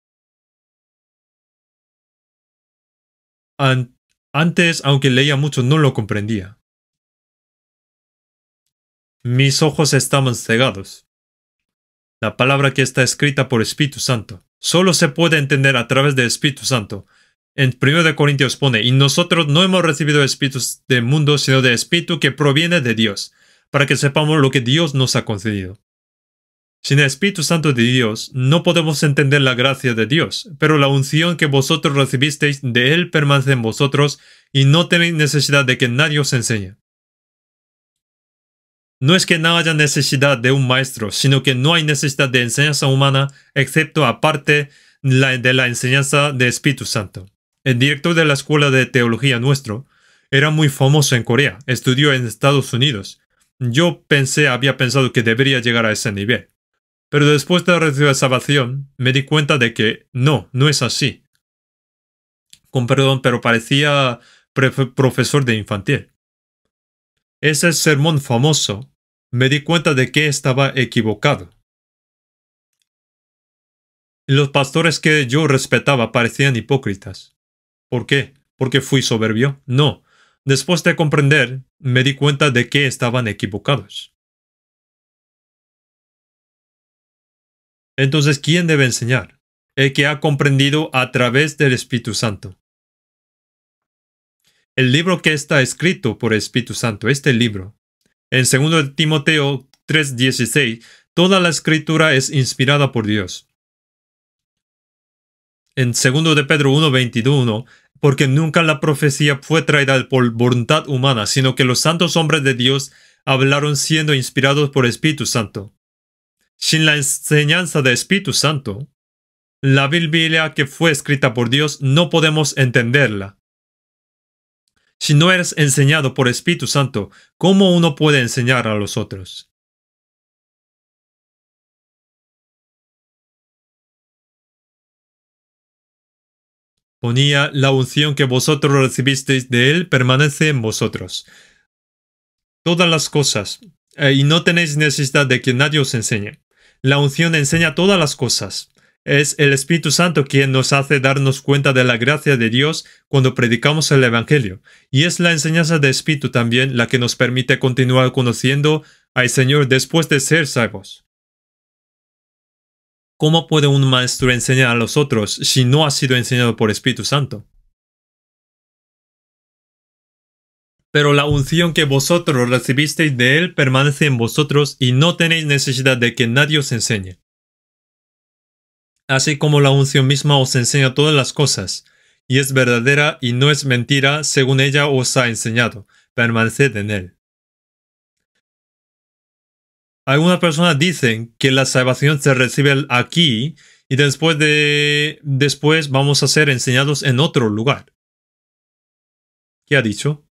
Antes, aunque leía mucho, no lo comprendía. Mis ojos estaban cegados. La palabra que está escrita por Espíritu Santo solo se puede entender a través del Espíritu Santo. En 1 Corintios pone, y nosotros no hemos recibido espíritus del mundo, sino de espíritu que proviene de Dios, para que sepamos lo que Dios nos ha concedido. Sin el Espíritu Santo de Dios, no podemos entender la gracia de Dios, pero la unción que vosotros recibisteis de Él permanece en vosotros, y no tenéis necesidad de que nadie os enseñe. No es que no haya necesidad de un maestro, sino que no hay necesidad de enseñanza humana, excepto aparte de la enseñanza del Espíritu Santo. El director de la escuela de teología nuestro era muy famoso en Corea, estudió en Estados Unidos. Yo había pensado que debería llegar a ese nivel. Pero después de recibir la salvación, me di cuenta de que no es así. Con perdón, pero parecía profesor de infantil. Ese sermón famoso, me di cuenta de que estaba equivocado. Los pastores que yo respetaba parecían hipócritas. ¿Por qué? ¿Porque fui soberbio? No. Después de comprender, me di cuenta de que estaban equivocados. Entonces, ¿quién debe enseñar? El que ha comprendido a través del Espíritu Santo. El libro que está escrito por el Espíritu Santo, este libro, en 2 Timoteo 3:16, toda la escritura es inspirada por Dios. En 2 de Pedro 1:21, porque nunca la profecía fue traída por voluntad humana, sino que los santos hombres de Dios hablaron siendo inspirados por el Espíritu Santo. Sin la enseñanza del Espíritu Santo, la Biblia que fue escrita por Dios no podemos entenderla. Si no eres enseñado por Espíritu Santo, ¿cómo uno puede enseñar a los otros? Ponía la unción que vosotros recibisteis de Él permanece en vosotros. Todas las cosas, y no tenéis necesidad de que nadie os enseñe. La unción enseña todas las cosas. Es el Espíritu Santo quien nos hace darnos cuenta de la gracia de Dios cuando predicamos el Evangelio. Y es la enseñanza del Espíritu también la que nos permite continuar conociendo al Señor después de ser salvos. ¿Cómo puede un maestro enseñar a los otros si no ha sido enseñado por Espíritu Santo? Pero la unción que vosotros recibisteis de Él permanece en vosotros y no tenéis necesidad de que nadie os enseñe. Así como la unción misma os enseña todas las cosas, y es verdadera y no es mentira según ella os ha enseñado, permaneced en Él. Algunas personas dicen que la salvación se recibe aquí y después vamos a ser enseñados en otro lugar. ¿Qué ha dicho?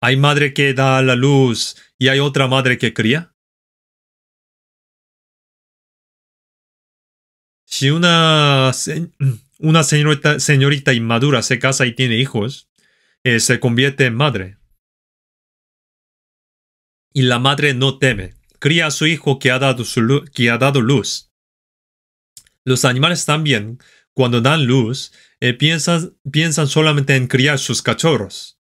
¿Hay madre que da a la luz y hay otra madre que cría? Si una señorita inmadura se casa y tiene hijos, se convierte en madre. Y la madre no teme, cría a su hijo que ha dado luz. Los animales también, cuando dan luz, piensan solamente en criar sus cachorros.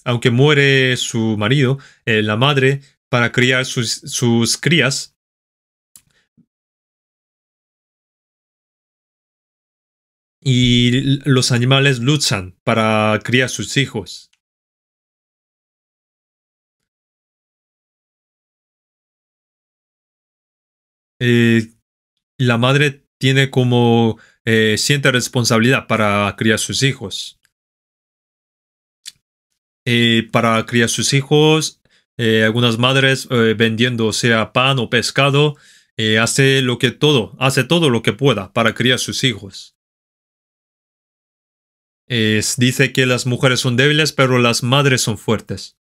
Aunque muere su marido, la madre, para criar sus crías, y los animales luchan para criar sus hijos. Eh, la madre tiene como siente responsabilidad para criar sus hijos. Para criar sus hijos, algunas madres vendiendo sea pan o pescado, hace todo lo que pueda para criar sus hijos. Dice que las mujeres son débiles, pero las madres son fuertes.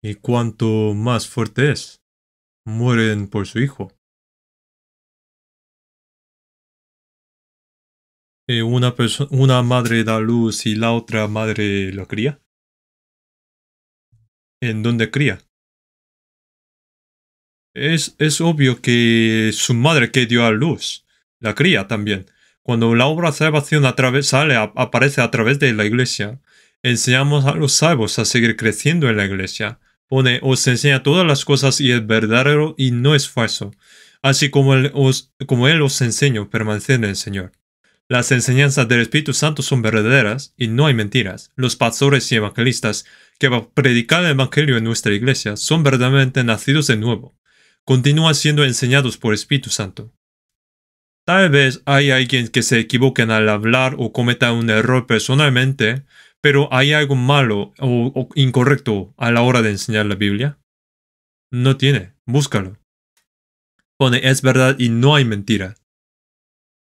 Y cuanto más fuerte es, mueren por su hijo. Una madre da luz y la otra madre lo cría. ¿En dónde cría? Es obvio que su madre que dio a luz la cría también. Cuando la obra de salvación aparece a través de la iglesia, enseñamos a los salvos a seguir creciendo en la iglesia. Os enseña todas las cosas y es verdadero y no es falso. Así como él os enseñó, permaneced en el Señor. Las enseñanzas del Espíritu Santo son verdaderas y no hay mentiras. Los pastores y evangelistas que predican el Evangelio en nuestra iglesia son verdaderamente nacidos de nuevo. Continúan siendo enseñados por Espíritu Santo. Tal vez hay alguien que se equivoque al hablar o cometa un error personalmente, pero ¿hay algo malo o incorrecto a la hora de enseñar la Biblia? No tiene, búscalo. Pone es verdad y no hay mentira.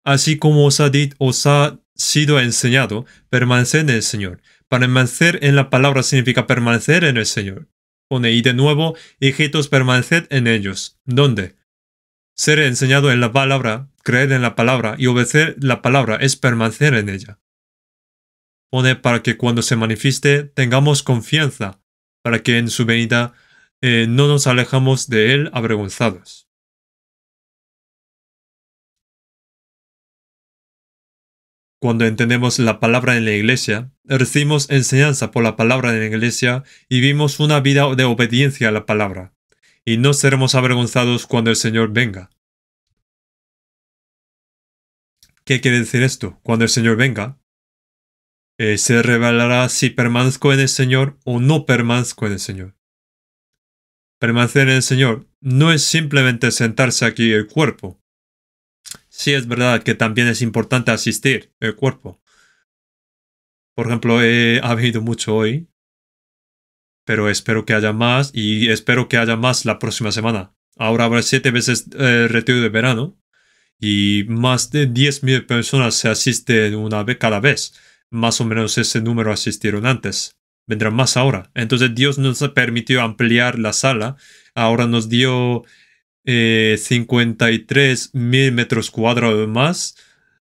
Así como os ha sido enseñado, permaneced en el Señor. Permanecer en la palabra significa permanecer en el Señor. Pone y de nuevo, hijitos, permaneced en ellos. ¿Dónde? Ser enseñado en la palabra, creer en la palabra y obedecer la palabra es permanecer en ella. Pone para que cuando se manifieste tengamos confianza, para que en su venida no nos alejamos de él avergonzados. Cuando entendemos la palabra en la iglesia, recibimos enseñanza por la palabra en la iglesia y vivimos una vida de obediencia a la palabra. Y no seremos avergonzados cuando el Señor venga. ¿Qué quiere decir esto? Cuando el Señor venga, se revelará si permanezco en el Señor o no permanezco en el Señor. Permanecer en el Señor no es simplemente sentarse aquí el cuerpo. Sí es verdad que también es importante asistir el cuerpo. Por ejemplo, he habido mucho hoy, pero espero que haya más y espero que haya más la próxima semana. Ahora habrá 7 veces retiro de verano y más de 10.000 personas se asisten una vez cada vez. Más o menos ese número asistieron antes. Vendrán más ahora. Entonces Dios nos permitió ampliar la sala. Ahora nos dio 53.000 metros cuadrados más.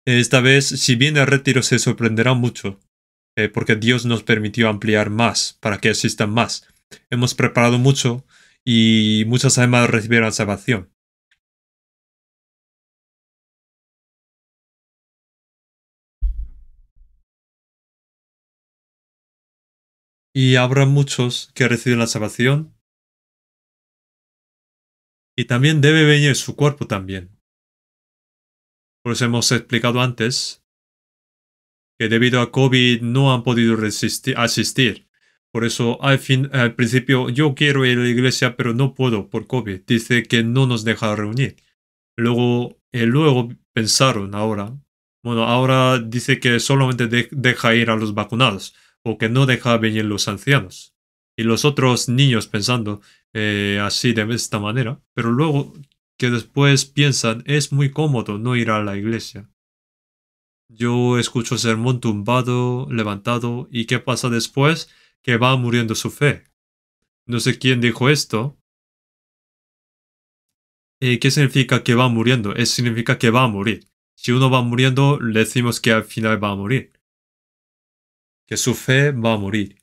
Esta vez, si viene el retiro, se sorprenderá mucho, porque Dios nos permitió ampliar más para que asistan más. Hemos preparado mucho y muchas almas recibieron salvación. Y habrá muchos que reciben la salvación. Y también debe venir su cuerpo también. Por eso hemos explicado antes que debido a COVID no han podido asistir. Por eso al principio yo quiero ir a la iglesia pero no puedo por COVID. Dice que no nos deja reunir. Luego pensaron ahora. Bueno, ahora dice que solamente deja ir a los vacunados o que no deja venir los ancianos. Y los otros niños pensando así de esta manera. Pero luego que después piensan es muy cómodo no ir a la iglesia. Yo escucho sermón tumbado, levantado, y ¿qué pasa después? Que va muriendo su fe. No sé quién dijo esto. ¿Qué significa que va muriendo? Significa que va a morir. Si uno va muriendo, le decimos que al final va a morir. Que su fe va a morir.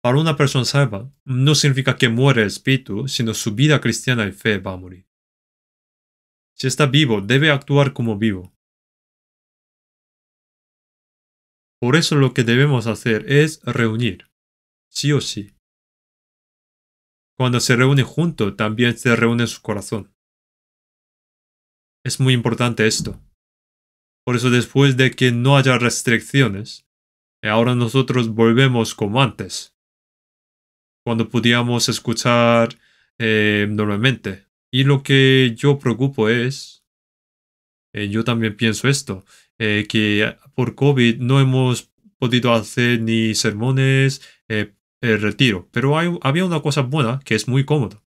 Para una persona salva, no significa que muere el espíritu, sino su vida cristiana y fe va a morir. Si está vivo, debe actuar como vivo. Por eso lo que debemos hacer es reunir, sí o sí. Cuando se reúne junto, también se reúne su corazón. Es muy importante esto. Por eso después de que no haya restricciones, ahora nosotros volvemos como antes, cuando podíamos escuchar normalmente. Y lo que yo preocupo es, yo también pienso esto, que por COVID no hemos podido hacer ni sermones, retiro, pero había una cosa buena que es muy cómodo.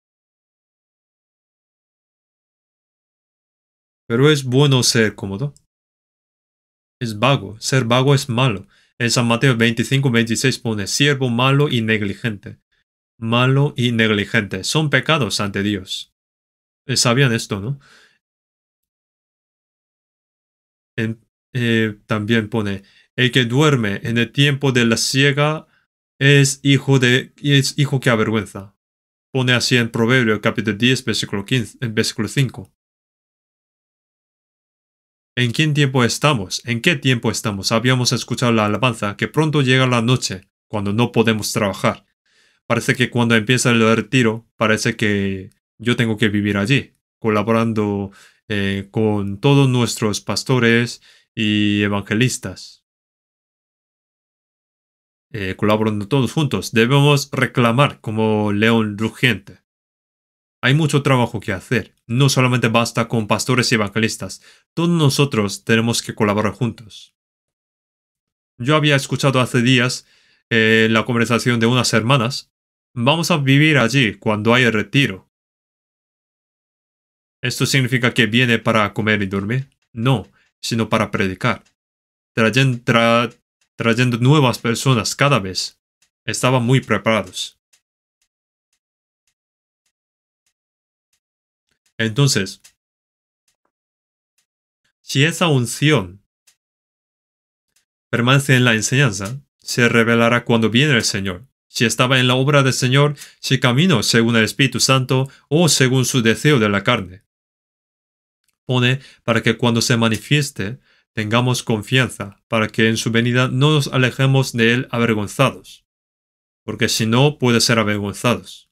Pero es bueno ser cómodo. Es vago. Ser vago es malo. En San Mateo 25-26 pone siervo malo y negligente. Malo y negligente. Son pecados ante Dios. Sabían esto, ¿no? En- también pone, el que duerme en el tiempo de la siega es hijo que avergüenza. Pone así en Proverbio capítulo 10, versículo 15, versículo 5. ¿En qué tiempo estamos? ¿En qué tiempo estamos? Habíamos escuchado la alabanza que pronto llega la noche, cuando no podemos trabajar. Parece que cuando empieza el retiro, parece que yo tengo que vivir allí, colaborando con todos nuestros pastores y evangelistas, colaborando todos juntos. Debemos reclamar como león rugiente. Hay mucho trabajo que hacer. No solamente basta con pastores y evangelistas. Todos nosotros tenemos que colaborar juntos. Yo había escuchado hace días la conversación de unas hermanas. Vamos a vivir allí cuando haya retiro. ¿Esto significa que viene para comer y dormir? No, sino para predicar, trayendo nuevas personas cada vez. Estaban muy preparados. Entonces, si esa unción permanece en la enseñanza, se revelará cuando viene el Señor. Si estaba en la obra del Señor, si camino según el Espíritu Santo o según su deseo de la carne. Pone para que cuando se manifieste tengamos confianza, para que en su venida no nos alejemos de él avergonzados, porque si no puede ser avergonzados.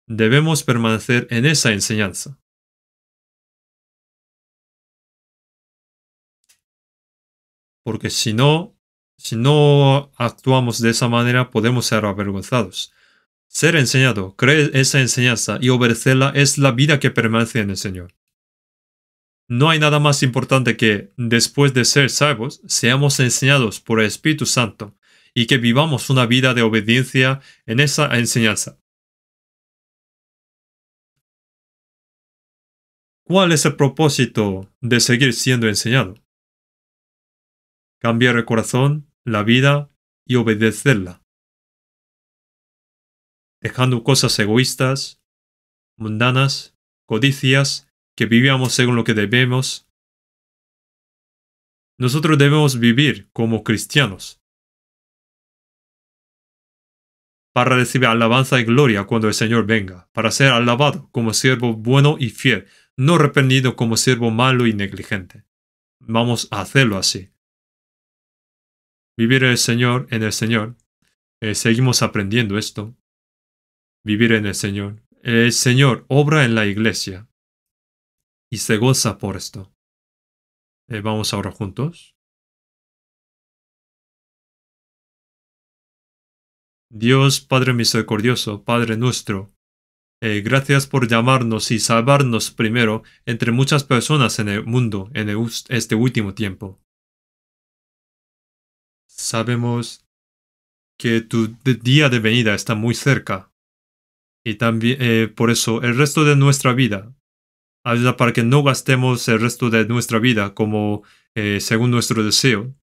Debemos permanecer en esa enseñanza, porque si no actuamos de esa manera podemos ser avergonzados. Ser enseñado, creer esa enseñanza y obedecerla es la vida que permanece en el Señor. No hay nada más importante que, después de ser salvos, seamos enseñados por el Espíritu Santo y que vivamos una vida de obediencia en esa enseñanza. ¿Cuál es el propósito de seguir siendo enseñado? Cambiar el corazón, la vida y obedecerla, dejando cosas egoístas, mundanas, codicias, que vivíamos según lo que debemos. Nosotros debemos vivir como cristianos para recibir alabanza y gloria cuando el Señor venga, para ser alabado como siervo bueno y fiel, no reprendido como siervo malo y negligente. Vamos a hacerlo así. Vivir el Señor en el Señor. Seguimos aprendiendo esto. Vivir en el Señor. El Señor obra en la iglesia y se goza por esto. Vamos ahora juntos. Dios Padre misericordioso, Padre nuestro, gracias por llamarnos y salvarnos primero entre muchas personas en el mundo en este último tiempo. Sabemos que tu día de venida está muy cerca y también por eso el resto de nuestra vida ayuda para que no gastemos el resto de nuestra vida como según nuestro deseo,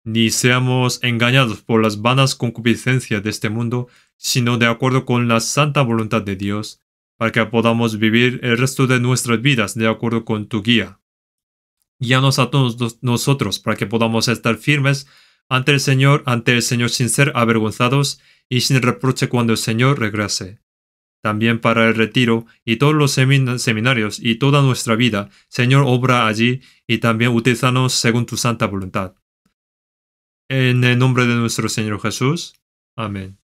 ni seamos engañados por las vanas concupiscencias de este mundo, sino de acuerdo con la santa voluntad de Dios, para que podamos vivir el resto de nuestras vidas de acuerdo con tu guía. Guíanos a todos nosotros para que podamos estar firmes ante el Señor sin ser avergonzados y sin reproche cuando el Señor regrese. También para el retiro y todos los seminarios y toda nuestra vida, Señor, obra allí y también utilízanos según tu santa voluntad. En el nombre de nuestro Señor Jesús. Amén.